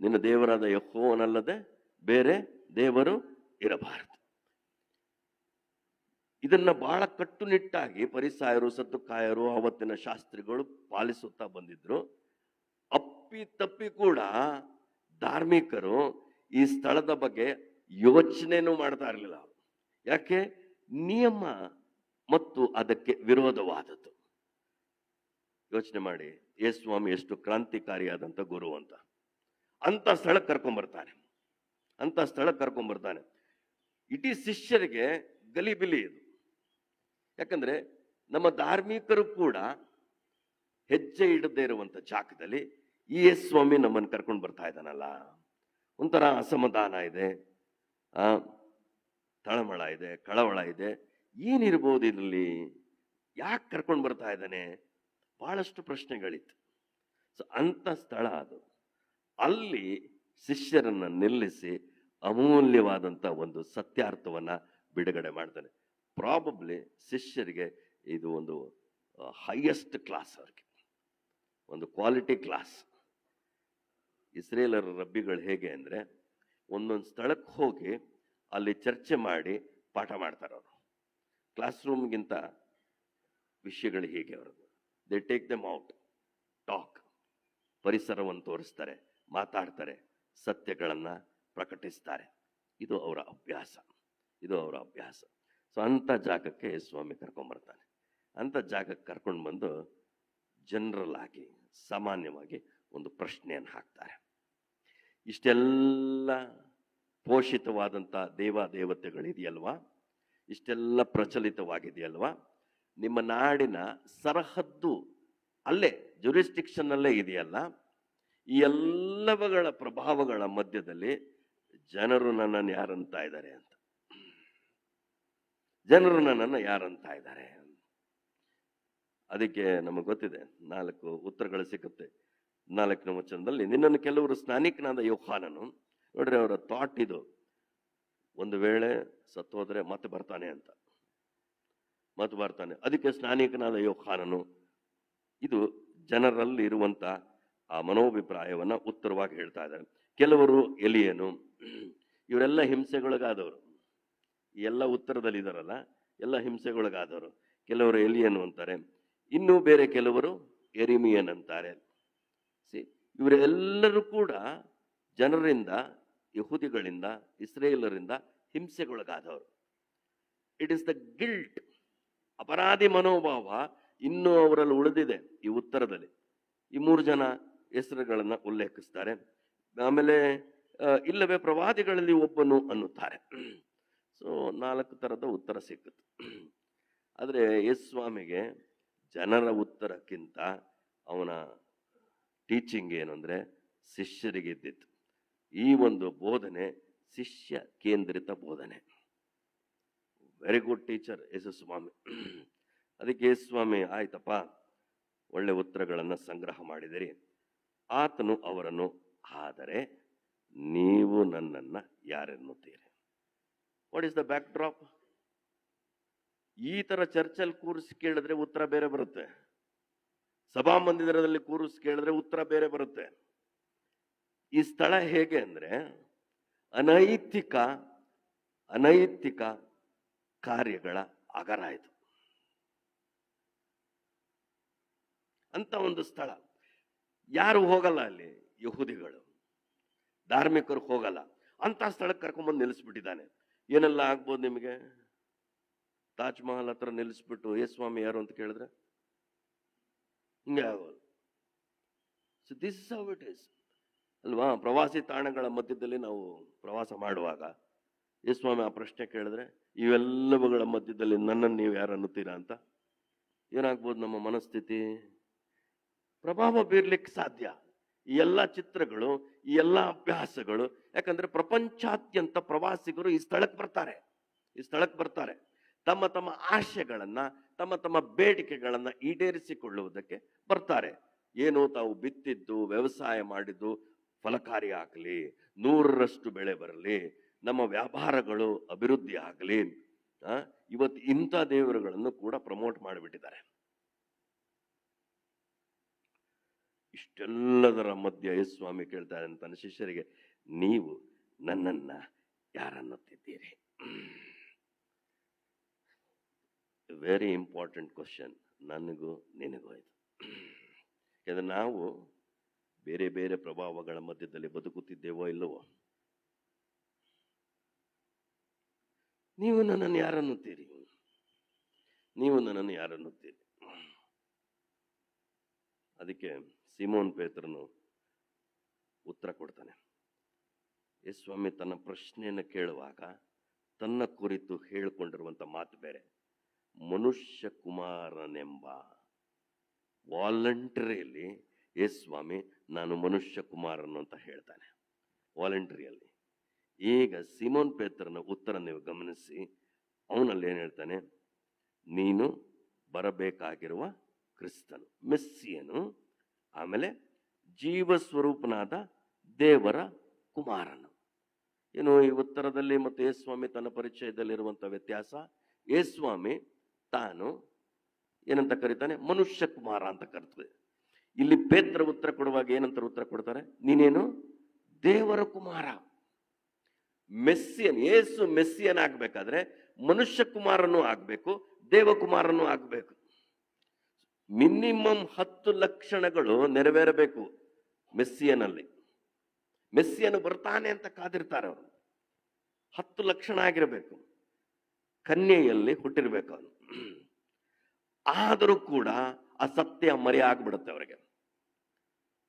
Speaker 2: ನಿನ್ನ ದೇವರಾದ ಯೆಹೋವನಲ್ಲದೆ ಬೇರೆ ದೇವರು ಇರಬಾರದು. ಇದನ್ನ ಬಹಳ ಕಟ್ಟುನಿಟ್ಟಾಗಿ ಫರಿಸಾಯರು, ಸದ್ದುಕಾಯರು, ಅವತ್ತಿನ ಶಾಸ್ತ್ರಿಗಳು ಪಾಲಿಸುತ್ತಾ ಬಂದಿದ್ರು. ಅಪ್ಪಿ ತಪ್ಪಿ ಕೂಡ ಧಾರ್ಮಿಕರು ಈ ಸ್ಥಳದ ಬಗ್ಗೆ ಯೋಚನೆನೂ ಮಾಡ್ತಾ ಇರಲಿಲ್ಲ. ಯಾಕೆ? ನಿಯಮ ಮತ್ತು ಅದಕ್ಕೆ ವಿರೋಧವಾದದ್ದು. ಯೋಚನೆ ಮಾಡಿ, ಯೇಸುಸ್ವಾಮಿ ಎಷ್ಟು ಕ್ರಾಂತಿಕಾರಿಯಾದಂಥ ಗುರು ಅಂತ ಸ್ಥಳಕ್ಕೆ ಕರ್ಕೊಂಡ್ಬರ್ತಾನೆ. ಇಡೀ ಶಿಷ್ಯರಿಗೆ ಗಲಿಬಿಲಿ ಇದು. ಯಾಕಂದ್ರೆ ನಮ್ಮ ಧಾರ್ಮಿಕರು ಕೂಡ ಹೆಜ್ಜೆ ಇಡದೇ ಇರುವಂತ ಜಾಗದಲ್ಲಿ ಈ ಯೇಸುಸ್ವಾಮಿ ನಮ್ಮನ್ನು ಕರ್ಕೊಂಡು ಬರ್ತಾ ಇದ್ದಾನಲ್ಲ, ಒಂಥರ ಅಸಮಾಧಾನ ಇದೆ, ತಳಮಳ ಇದೆ, ಕಳವಳ ಇದೆ. ಏನಿರ್ಬೋದು ಇದರಲ್ಲಿ? ಯಾಕೆ ಕರ್ಕೊಂಡು ಬರ್ತಾ ಇದ್ದಾನೆ? ಬಹಳಷ್ಟು ಪ್ರಶ್ನೆಗಳಿತ್ತು. ಸೊ ಅಂತ ಸ್ಥಳ ಅದು. ಅಲ್ಲಿ ಶಿಷ್ಯರನ್ನ ನಿಲ್ಲಿಸಿ ಅಮೂಲ್ಯವಾದಂಥ ಒಂದು ಸತ್ಯಾರ್ಥವನ್ನ ಬಿಡುಗಡೆ ಮಾಡ್ತಾನೆ. ಪ್ರಾಬಬ್ಲಿ ಶಿಷ್ಯರಿಗೆ ಇದು ಒಂದು ಹೈಯೆಸ್ಟ್ ಕ್ಲಾಸ್, ಅವ್ರಿಗೆ ಒಂದು ಕ್ವಾಲಿಟಿ ಕ್ಲಾಸ್. ಇಸ್ರೇಲರ ರಬ್ಬಿಗಳು ಹೇಗೆ ಅಂದರೆ, ಒಂದೊಂದು ಸ್ಥಳಕ್ಕೆ ಹೋಗಿ ಅಲ್ಲಿ ಚರ್ಚೆ ಮಾಡಿ ಪಾಠ ಮಾಡ್ತಾರೆ ಅವರು. ಕ್ಲಾಸ್ ರೂಮ್ಗಿಂತ ವಿಷಯಗಳು ಹೀಗೆ ಅವ್ರದ್ದು. They take them out, talk, ಪರಿಸರವನ್ನು ತೋರಿಸ್ತಾರೆ, ಮಾತಾಡ್ತಾರೆ, ಸತ್ಯಗಳನ್ನು ಪ್ರಕಟಿಸ್ತಾರೆ. ಇದು ಅವರ ಅಭ್ಯಾಸ. ಸೊ ಅಂಥ ಜಾಗಕ್ಕೆ ಸ್ವಾಮಿ ಕರ್ಕೊಂಡ್ಬರ್ತಾನೆ. ಅಂಥ ಜಾಗಕ್ಕೆ ಕರ್ಕೊಂಡು ಬಂದು ಜನರಲ್ ಆಗಿ, ಸಾಮಾನ್ಯವಾಗಿ ಒಂದು ಪ್ರಶ್ನೆಯನ್ನು ಹಾಕ್ತಾರೆ. ಇಷ್ಟೆಲ್ಲ ಪೋಷಿತವಾದಂಥ ದೇವತೆಗಳಿದೆಯಲ್ವಾ, ಇಷ್ಟೆಲ್ಲ ಪ್ರಚಲಿತವಾಗಿದೆಯಲ್ವಾ, ನಿಮ್ಮ ನಾಡಿನ ಸರಹದ್ದು ಅಲ್ಲೇ, ಜುರಿಸ್ಟಿಕ್ಷನ್ ಅಲ್ಲೇ ಇದೆಯಲ್ಲ, ಈ ಎಲ್ಲವುಗಳ ಪ್ರಭಾವಗಳ ಮಧ್ಯದಲ್ಲಿ ಜನರು ನನ್ನನ್ನು ಯಾರಂತ ಇದ್ದಾರೆ ಅಂತ. ಅದಕ್ಕೆ ನಮಗೆ ಗೊತ್ತಿದೆ, 4 ಉತ್ತರಗಳು ಸಿಗುತ್ತೆ. 4ನೇ ವಚನದಲ್ಲಿ, ನಿನ್ನನ್ನು ಕೆಲವರು ಸ್ನಾನಿಕನಾದ ಯೋಹಾನನು, ನೋಡ್ರಿ ಅವರ ಥಾಟ್ ಇದು, ಒಂದು ವೇಳೆ ಸತ್ತೋದ್ರೆ ಮತ್ತೆ ಬರ್ತಾನೆ ಅಂತ, ಅದಕ್ಕೆ ಸ್ನಾನಿಕನಾದ ಯೋಹಾನನು. ಇದು ಜನರಲ್ಲಿ ಇರುವಂತ ಆ ಮನೋಭಿಪ್ರಾಯವನ್ನ ಉತ್ತರವಾಗಿ ಹೇಳ್ತಾ ಇದ್ದಾರೆ. ಕೆಲವರು ಎಲಿಯನು, ಇವರೆಲ್ಲ ಹಿಂಸೆಗೊಳಗಾದವರು. ಈ ಎಲ್ಲ ಉತ್ತರದಲ್ಲಿ ಇದಾರಲ್ಲ, ಎಲ್ಲ ಹಿಂಸೆಗೊಳಗಾದವರು. ಕೆಲವರು ಎಲಿಯನು ಅಂತಾರೆ, ಇನ್ನೂ ಬೇರೆ ಕೆಲವರು ಎರಿಮಿಯನ್ ಅಂತಾರೆ. ಇವರೆಲ್ಲರೂ ಕೂಡ ಜನರಿಂದ, ಯಹೂದಿಗಳಿಂದ, ಇಸ್ರೇಲರಿಂದ ಹಿಂಸೆಗೊಳಗಾದವರು. ಇಟ್ ಇಸ್ ದ ಗಿಲ್ಟ್, ಅಪರಾಧಿ ಮನೋಭಾವ ಇನ್ನೂ ಅವರಲ್ಲಿ ಉಳಿದಿದೆ. ಈ ಉತ್ತರದಲ್ಲಿ ಈ 3 ಜನ ಹೆಸರುಗಳನ್ನ ಉಲ್ಲೇಖಿಸ್ತಾರೆ. ಆಮೇಲೆ ಇಲ್ಲವೇ ಪ್ರವಾದಿಗಳಲ್ಲಿ ಒಬ್ಬನು ಅನ್ನುತ್ತಾರೆ. ಸೊ 4 ಥರದ ಉತ್ತರ ಸಿಕ್ಕುತ್ತೆ. ಆದರೆ ಯೇಸು ಸ್ವಾಮಿಗೆ ಜನರ ಉತ್ತರಕ್ಕಿಂತ ಅವನ ಟೀಚಿಂಗ್ ಏನು ಅಂದರೆ ಶಿಷ್ಯರಿಗೆ ಇದ್ದಿತ್ತು. ಈ ಒಂದು ಬೋಧನೆ ಶಿಷ್ಯ ಕೇಂದ್ರಿತ ಬೋಧನೆ. ವೆರಿ ಗುಡ್ ಟೀಚರ್ ಯೇಸು ಸ್ವಾಮಿ. ಅದಕ್ಕೆ ಯೇಸು ಸ್ವಾಮಿ, ಆಯ್ತಪ್ಪ, ಒಳ್ಳೆ ಉತ್ತರಗಳನ್ನು ಸಂಗ್ರಹ ಮಾಡಿದಿರಿ. ಆತನು ಅವರನ್ನು, ಆದರೆ ನೀವು ನನ್ನನ್ನು ಯಾರೆನ್ನುತ್ತೀರಿ? What is the backdrop? ಈ ಥರ ಚರ್ಚಲ್ಲಿ ಕೂರಿಸಿ ಕೇಳಿದ್ರೆ ಉತ್ತರ ಬೇರೆ ಬರುತ್ತೆ. ಸಭಾಮಂದಿರದಲ್ಲಿ ಕೂರಿಸಿ ಕೇಳಿದ್ರೆ ಉತ್ತರ ಬೇರೆ ಬರುತ್ತೆ. ಈ ಸ್ಥಳ ಹೇಗೆ ಅಂದರೆ ಅನೈತಿಕ ಕಾರ್ಯಗಳ ಆಗರ ಇದು ಅಂತ ಒಂದು ಸ್ಥಳ. ಯಾರು ಹೋಗಲ್ಲ ಅಲ್ಲಿ, ಯಹೂದಿಗಳು, ಧಾರ್ಮಿಕರು ಹೋಗಲ್ಲ. ಅಂತ ಸ್ಥಳಕ್ಕೆ ಕರ್ಕೊಂಡ್ಬಂದು ನಿಲ್ಲಿಸ್ಬಿಟ್ಟಿದ್ದಾನೆ. ಏನೆಲ್ಲ ಆಗ್ಬೋದು ನಿಮಗೆ? ತಾಜ್ ಮಹಲ್ ಹತ್ರ ನಿಲ್ಲಿಸ್ಬಿಟ್ಟು ಯೇಸು ಸ್ವಾಮಿ ಯಾರು ಅಂತ ಕೇಳಿದ್ರೆ ಹಿಂಗೆ ಆಗೋದು. So this is how it is ಅಲ್ವಾ? ಪ್ರವಾಸಿ ತಾಣಗಳ ಮಧ್ಯದಲ್ಲಿ ನಾವು ಪ್ರವಾಸ ಮಾಡುವಾಗ ಯೇಸು ಸ್ವಾಮಿ ಆ ಪ್ರಶ್ನೆ ಕೇಳಿದ್ರೆ, ಇವೆಲ್ಲವುಗಳ ಮಧ್ಯದಲ್ಲಿ ನನ್ನನ್ನು ನೀವು ಯಾರು ಅನ್ನುತ್ತೀರಾ ಅಂತ ಏನಾಗ್ಬೋದು ನಮ್ಮ ಮನಸ್ಥಿತಿ? ಪ್ರಭಾವ ಬೀರ್ಲಿಕ್ಕೆ ಸಾಧ್ಯ. ಈ ಎಲ್ಲ ಚಿತ್ರಗಳು, ಈ ಎಲ್ಲ ಅಭ್ಯಾಸಗಳು, ಯಾಕಂದ್ರೆ ಪ್ರಪಂಚಾದ್ಯಂತ ಪ್ರವಾಸಿಗರು ಈ ಸ್ಥಳಕ್ಕೆ ಬರ್ತಾರೆ. ತಮ್ಮ ತಮ್ಮ ಆಶೆಗಳನ್ನ, ತಮ್ಮ ಬೇಡಿಕೆಗಳನ್ನ ಈಡೇರಿಸಿಕೊಳ್ಳುವುದಕ್ಕೆ ಬರ್ತಾರೆ. ಏನು, ತಾವು ಬಿತ್ತಿದ್ದು, ವ್ಯವಸಾಯ ಮಾಡಿದ್ದು ಫಲಕಾರಿ ಆಗಲಿ, 100ರಷ್ಟು ಬೆಳೆ ಬರಲಿ, ನಮ್ಮ ವ್ಯಾಪಾರಗಳು ಅಭಿವೃದ್ಧಿ ಆಗಲಿ. ಇವತ್ತು ಇಂಥ ದೇವರುಗಳನ್ನು ಕೂಡ ಪ್ರಮೋಟ್ ಮಾಡಿಬಿಟ್ಟಿದ್ದಾರೆ. ಇಷ್ಟೆಲ್ಲದರ ಮಧ್ಯೆ ಯೇಸು ಸ್ವಾಮಿ ಕೇಳ್ತಾರೆ ತನ್ನ ಶಿಷ್ಯರಿಗೆ, ನೀವು ನನ್ನನ್ನ ಯಾರನ್ನುತ್ತಿದ್ದೀರಿ? ವೆರಿ ಇಂಪಾರ್ಟೆಂಟ್ ಕ್ವಶನ್, ನನಗೂ ನಿನಗೂ ಇದು. ಯಾಕಂದ್ರೆ ನಾವು ಬೇರೆ ಬೇರೆ ಪ್ರಭಾವಗಳ ಮಧ್ಯದಲ್ಲಿ ಬದುಕುತ್ತಿದ್ದೇವೋ ಇಲ್ಲವೋ? ನೀವು ನನ್ನನ್ನು ಯಾರನ್ನುತ್ತೀರಿ? ಅದಕ್ಕೆ ಸಿಮೋನ್ ಪೇತ್ರನು ಉತ್ತರ ಕೊಡ್ತಾನೆ. ಯೇಸು ಸ್ವಾಮಿ ತನ್ನ ಪ್ರಶ್ನೆಯನ್ನು ಕೇಳುವಾಗ ತನ್ನ ಕುರಿತು ಹೇಳಿಕೊಂಡಿರುವಂತ ಮಾತು ಬೇರೆ. ಮನುಷ್ಯ ಕುಮಾರನೆಂಬ ವಾಲಂಟರಿಯಲ್ಲಿ ಯೇಸು ಸ್ವಾಮಿ ನಾನು ಮನುಷ್ಯ ಕುಮಾರನು ಅಂತ ಹೇಳ್ತಾನೆ, ವಾಲಂಟರಿಯಲ್ಲಿ. ಈಗ ಸಿಮೋನ್ ಪೇತ್ರನ ಉತ್ತರ ನೀವು ಗಮನಿಸಿ, ಅವನಲ್ಲಿ ಏನು ಹೇಳ್ತಾನೆ? ನೀನು ಬರಬೇಕಾಗಿರುವ ಕ್ರಿಸ್ತನು, ಮೆಸ್ಸಿಯನು, ಆಮೇಲೆ ಜೀವಸ್ವರೂಪನಾದ ದೇವರ ಕುಮಾರನು. ಏನು ಈ ಉತ್ತರದಲ್ಲಿ ಮತ್ತು ಯೇಸು ಸ್ವಾಮಿ ತನ್ನ ಪರಿಚಯದಲ್ಲಿರುವಂಥ ವ್ಯತ್ಯಾಸ? ಯೇಸು ಸ್ವಾಮಿ ತಾನು ಏನಂತ ಕರೀತಾನೆ? ಮನುಷ್ಯ ಕುಮಾರ ಅಂತ ಕರ್ತದೆ. ಇಲ್ಲಿ ಪೇತ್ರ ಉತ್ತರ ಕೊಡುವಾಗ ಏನಂತ ಉತ್ತರ ಕೊಡ್ತಾರೆ? ನೀನೇನು ದೇವರ ಕುಮಾರ. ಮೆಸ್ಸಿಯನ್, ಯೇಸು ಮೆಸ್ಸಿಯನ್ ಆಗ್ಬೇಕಾದ್ರೆ ಮನುಷ್ಯ ಕುಮಾರನೂ ಆಗ್ಬೇಕು, ದೇವಕುಮಾರನೂ ಆಗ್ಬೇಕು. ಮಿನಿಮಮ್ 10 ಲಕ್ಷಣಗಳು ನೆರವೇರಬೇಕು ಮೆಸ್ಸಿಯನಲ್ಲಿ. ಮೆಸ್ಸಿಯನು ಬರ್ತಾನೆ ಅಂತ ಕಾದಿರ್ತಾರೆ ಅವರು. 10 ಲಕ್ಷಣ ಆಗಿರಬೇಕು. ಕನ್ಯೆಯಲ್ಲಿ ಹುಟ್ಟಿರ್ಬೇಕು ಅವನು. ಆದರೂ ಕೂಡ ಆ ಸತ್ಯ ಮರೆ ಆಗ್ಬಿಡುತ್ತೆ ಅವರಿಗೆ.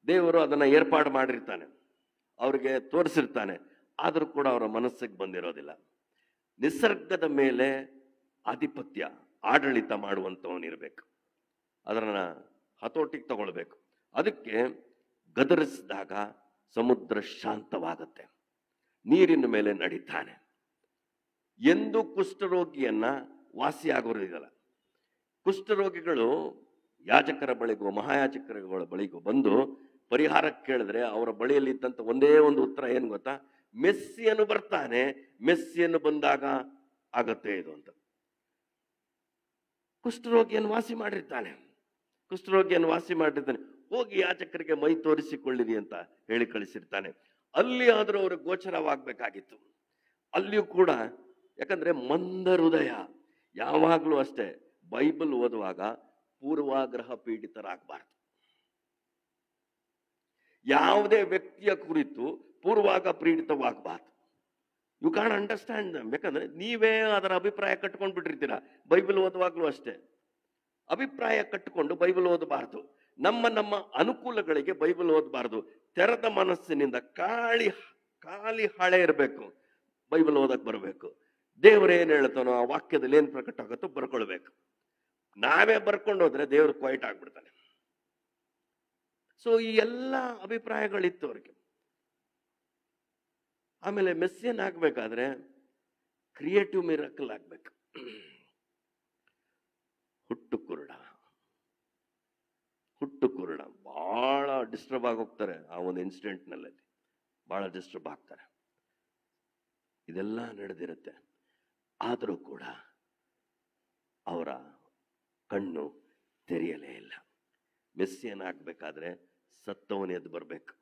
Speaker 2: ದೇವರು ಅದನ್ನ ಏರ್ಪಾಡು ಮಾಡಿರ್ತಾನೆ, ಅವ್ರಿಗೆ ತೋರಿಸಿರ್ತಾನೆ, ಆದರೂ ಕೂಡ ಅವರ ಮನಸ್ಸಿಗೆ ಬಂದಿರೋದಿಲ್ಲ. ನಿಸರ್ಗದ ಮೇಲೆ ಆಧಿಪತ್ಯ, ಆಡಳಿತ ಮಾಡುವಂಥವನಿರ್ಬೇಕು, ಅದನ್ನ ಹತೋಟಿಗೆ ತಗೊಳ್ಬೇಕು. ಅದಕ್ಕೆ ಗದರಿಸಿದಾಗ ಸಮುದ್ರ ಶಾಂತವಾಗುತ್ತೆ, ನೀರಿನ ಮೇಲೆ ನಡೀತಾನೆ. ಎಂದು ಕುಷ್ಠರೋಗಿಯನ್ನ ವಾಸಿಯಾಗೋರಿದಲ್ಲ. ಕುಷ್ಠರೋಗಿಗಳು ಯಾಜಕರ ಬಳಿಗೂ ಮಹಾಯಾಜಕರ ಬಳಿಗೂ ಬಂದು ಪರಿಹಾರ ಕೇಳಿದ್ರೆ ಅವರ ಬಳಿಯಲ್ಲಿ ಇದ್ದಂತ ಒಂದೇ ಒಂದು ಉತ್ತರ ಏನು ಗೊತ್ತಾ? ಮೆಸ್ಸಿಯನು ಬರ್ತಾನೆ, ಮೆಸ್ಸಿಯನು ಬಂದಾಗ ಆಗತ್ತೆ ಇದು ಅಂತ. ಕುಷ್ಠರೋಗಿಯನ್ನು ವಾಸಿ ಮಾಡಿರ್ತಾನೆ, ಹೋಗಿ ಯಾಜಕರಿಗೆ ಮೈ ತೋರಿಸಿಕೊಳ್ಳಿರಿ ಅಂತ ಹೇಳಿ ಕಳಿಸಿರ್ತಾನೆ. ಅಲ್ಲಿ ಆದರೂ ಅವರು ಗೋಚರವಾಗಬೇಕಾಗಿತ್ತು. ಅಲ್ಲಿಯೂ ಕೂಡ, ಯಾಕಂದ್ರೆ ಮಂದ ಹೃದಯ. ಯಾವಾಗಲೂ ಅಷ್ಟೇ, ಬೈಬಲ್ ಓದುವಾಗ ಪೂರ್ವಾಗ್ರಹ ಪೀಡಿತರಾಗಬಾರ್ದು. ಯಾವುದೇ ವ್ಯಕ್ತಿಯ ಕುರಿತು ಪೂರ್ವಾಗ ಪೀಡಿತವಾಗಬಾರ್ದು. ಯು ಕ್ಯಾನ್ ಅಂಡರ್ಸ್ಟ್ಯಾಂಡ್ ದಮ್. ಯಾಕಂದ್ರೆ ನೀವೇ ಅದರ ಅಭಿಪ್ರಾಯ ಕಟ್ಕೊಂಡು ಬಿಟ್ಟಿರ್ತೀರ. ಬೈಬಲ್ ಓದುವಾಗ್ಲೂ ಅಷ್ಟೇ ಅಭಿಪ್ರಾಯ ಕಟ್ಟಿಕೊಂಡು ಬೈಬಲ್ ಓದಬಾರ್ದು. ನಮ್ಮ ಅನುಕೂಲಗಳಿಗೆ ಬೈಬಲ್ ಓದಬಾರ್ದು. ತೆರೆದ ಮನಸ್ಸಿನಿಂದ ಖಾಲಿ ಹಾಳೆ ಇರಬೇಕು, ಬೈಬಲ್ ಓದಕ್ ಬರಬೇಕು, ದೇವ್ರು ಏನ್ ಹೇಳ್ತಾನೋ ಆ ವಾಕ್ಯದಲ್ಲಿ ಏನ್ ಪ್ರಕಟ ಆಗುತ್ತೋ ಬರ್ಕೊಳ್ಬೇಕು. ನಾವೇ ಬರ್ಕೊಂಡು ಹೋದ್ರೆ ದೇವ್ರು ಕ್ವೈಟ್ ಆಗ್ಬಿಡ್ತಾನೆ. ಸೊ ಈ ಎಲ್ಲ ಅಭಿಪ್ರಾಯಗಳಿತ್ತು ಅವ್ರಿಗೆ. ಆಮೇಲೆ ಮೆಸ್ಸಿಯನ್ ಆಗ್ಬೇಕಾದ್ರೆ ಕ್ರಿಯೇಟಿವ್ ಮಿರಾಕಲ್ ಆಗ್ಬೇಕು. ಹುಟ್ಟು ಕುರುಡ ಬಹಳ ಡಿಸ್ಟರ್ಬ್ ಆಗಿ ಹೋಗ್ತಾರೆ ಆ ಒಂದು ಇನ್ಸಿಡೆಂಟ್ ನಲ್ಲಿ, ಬಹಳ ಡಿಸ್ಟರ್ಬ್ ಆಗ್ತಾರೆ. ಇದೆಲ್ಲ ನಡೆದಿರುತ್ತೆ. ಆದರೂ ಕೂಡ ಅವರ ಕಣ್ಣು ತೆರೆಯಲೇ ಇಲ್ಲ. ಮೆಸ್ಸಿಯನ್ ಆಗ್ಬೇಕಾದ್ರೆ ಸತ್ತವನೇ ಎದ್ದು ಬರ್ಬೇಕು.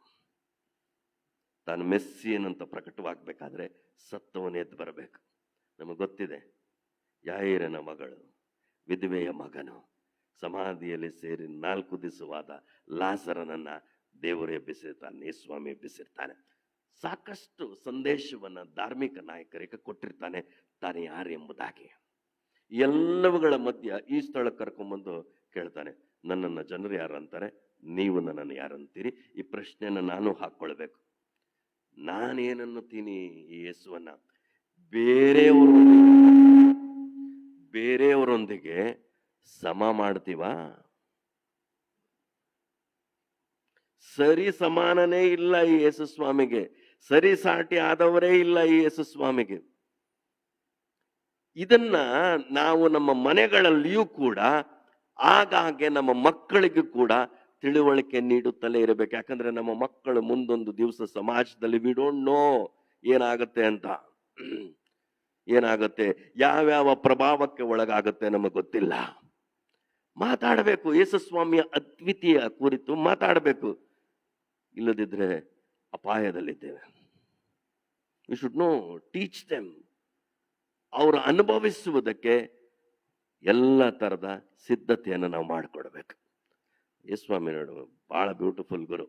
Speaker 2: ತಾನು ಮೆಸ್ಸಿಯನ್ ಅಂತ ಪ್ರಕಟವಾಗಬೇಕಾದ್ರೆ ಸತ್ತವನೇ ಎದ್ದು ಬರಬೇಕು. ನಮಗೆ ಗೊತ್ತಿದೆ, ಯಾಯೀರನ ಮಗಳು, ವಿಧವೆಯ ಮಗನು ಸಮಾಧಿಯಲ್ಲಿ ಸೇರಿ 4 ದಿವಸವಾದ ಲಾಸರನನ್ನ ದೇವರು ಎಬ್ಬಿಸಿರ್ತಾನೆ, ಯೇಸುಸ್ವಾಮಿ ಎಬ್ಬಿಸಿರ್ತಾನೆ. ಸಾಕಷ್ಟು ಸಂದೇಶವನ್ನ ಧಾರ್ಮಿಕ ನಾಯಕರಿಗೆ ಕೊಟ್ಟಿರ್ತಾನೆ, ತಾನು ಯಾರು ಎಂಬುದಾಗಿ. ಎಲ್ಲವುಗಳ ಮಧ್ಯ ಈ ಸ್ಥಳಕ್ಕೆ ಕರ್ಕೊಂಡ್ಬಂದು ಕೇಳ್ತಾನೆ, ನನ್ನನ್ನು ಜನರು ಯಾರು ಅಂತಾರೆ, ನೀವು ನನ್ನನ್ನು ಯಾರು ಅಂತೀರಿ? ಈ ಪ್ರಶ್ನೆಯನ್ನು ನಾನು ಹಾಕ್ಕೊಳ್ಬೇಕು. ನಾನೇನನ್ನುತ್ತೀನಿ ಈ ಯೇಸುವನ್ನ? ಬೇರೆಯವರೊಂದಿಗೆ ಸಮ ಮಾಡ್ತೀವಾ? ಸರಿ ಸಮಾನನೇ ಇಲ್ಲ ಈ ಯೇಸು ಸ್ವಾಮಿಗೆ, ಸರಿ ಸಾಟಿ ಆದವರೇ ಇಲ್ಲ ಈ ಯೇಸು ಸ್ವಾಮಿಗೆ. ಇದನ್ನ ನಾವು ನಮ್ಮ ಮನೆಗಳಲ್ಲಿಯೂ ಕೂಡ ಆಗಾಗ್ಗೆ ನಮ್ಮ ಮಕ್ಕಳಿಗೂ ಕೂಡ ತಿಳುವಳಿಕೆ ನೀಡುತ್ತಲೇ ಇರಬೇಕು. ಯಾಕಂದ್ರೆ ನಮ್ಮ ಮಕ್ಕಳು ಮುಂದೊಂದು ದಿವಸ ಸಮಾಜದಲ್ಲಿ ವಿ ಡೋಂಟ್ ನೋ ಏನಾಗುತ್ತೆ ಅಂತ, ಏನಾಗುತ್ತೆ, ಯಾವ್ಯಾವ ಪ್ರಭಾವಕ್ಕೆ ಒಳಗಾಗುತ್ತೆ ನಮಗೆ ಗೊತ್ತಿಲ್ಲ. ಮಾತಾಡಬೇಕು, ಯೇಸುಸ್ವಾಮಿಯ ಅದ್ವಿತೀಯ ಕುರಿತು ಮಾತಾಡಬೇಕು. ಇಲ್ಲದಿದ್ರೆ ಅಪಾಯದಲ್ಲಿದ್ದೇವೆ. We should know, teach them. ಅವರು ಅನುಭವಿಸುವುದಕ್ಕೆ ಎಲ್ಲ ತರದ ಸಿದ್ಧತೆಯನ್ನು ನಾವು ಮಾಡಿಕೊಡ್ಬೇಕು. ಯೇಸುಸ್ವಾಮಿ ನೋಡು, ಬಹಳ ಬ್ಯೂಟಿಫುಲ್ ಗುರು.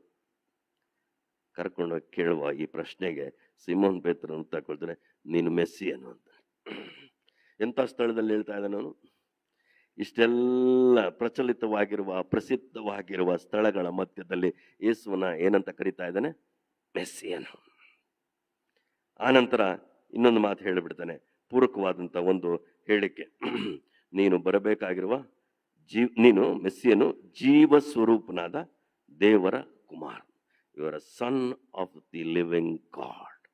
Speaker 2: ಕರ್ಕೊಂಡೋಗಿ ಕೇಳುವ ಈ ಪ್ರಶ್ನೆಗೆ ಸಿಮೋನ್ ಪೇತ್ರನು ತಗೊಳ್ತಾನೆ, ನೀನು ಮೆಸ್ಸಿಯನು ಅಂತ. ಎಂಥ ಸ್ಥಳದಲ್ಲಿ ಹೇಳ್ತಾ ಇದ್ದಾನೆ ಅವನು? ಇಷ್ಟೆಲ್ಲ ಪ್ರಚಲಿತವಾಗಿರುವ ಪ್ರಸಿದ್ಧವಾಗಿರುವ ಸ್ಥಳಗಳ ಮಧ್ಯದಲ್ಲಿ ಯೇಸುವನ್ನ ಏನಂತ ಕರೀತಾ ಇದ್ದಾನೆ? ಮೆಸ್ಸಿಯನು. ಆನಂತರ ಇನ್ನೊಂದು ಮಾತು ಹೇಳಿಬಿಡ್ತಾನೆ, ಪೂರಕವಾದಂತ ಒಂದು ಹೇಳಿಕೆ. ನೀನು ಬರಬೇಕಾಗಿರುವ ನೀನು ಮೆಸ್ಸಿಯನು, ಜೀವ ಸ್ವರೂಪನಾದ ದೇವರ ಕುಮಾರ. You are a son of the living God,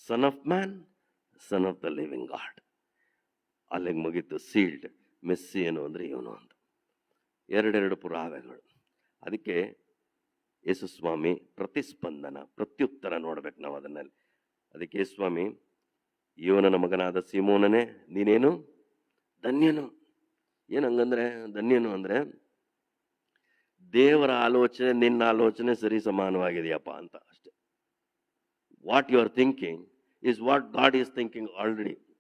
Speaker 2: son of man, son of the living God. ಅಲ್ಲಿಗೆ ಮುಗೀತು. ಸೀಲ್ಡ್. ಮೆಸ್ಸಿಯನು ಅಂದ್ರೆ ಇವನು ಅಂತ. ಎರಡೆರಡು ಪುರಾವೆಗಳು. ಅದಕ್ಕೆ ಯೇಸುಸ್ವಾಮಿ ಪ್ರತಿಸ್ಪಂದನ, ಪ್ರತ್ಯುತ್ತರ ನೋಡ್ಬೇಕು ನಾವು ಅದನ್ನಲ್ಲಿ. ಅದಕ್ಕೆ ಯೇಸುಸ್ವಾಮಿ, ಯೋನನ ಮಗನಾದ ಸಿಮೋನನೇ, ನೀನೇನು ಧನ್ಯನು. ಏನಂಗಂದ್ರೆ ಧನ್ಯನು ಅಂದ್ರೆ ದೇವರ ಆಲೋಚನೆ ನಿನ್ನ ಆಲೋಚನೆ ಸರಿ ಸಮಾನವಾಗಿದೆಯಪ್ಪ ಅಂತ ಅಷ್ಟೇ. What you are thinking is what God is thinking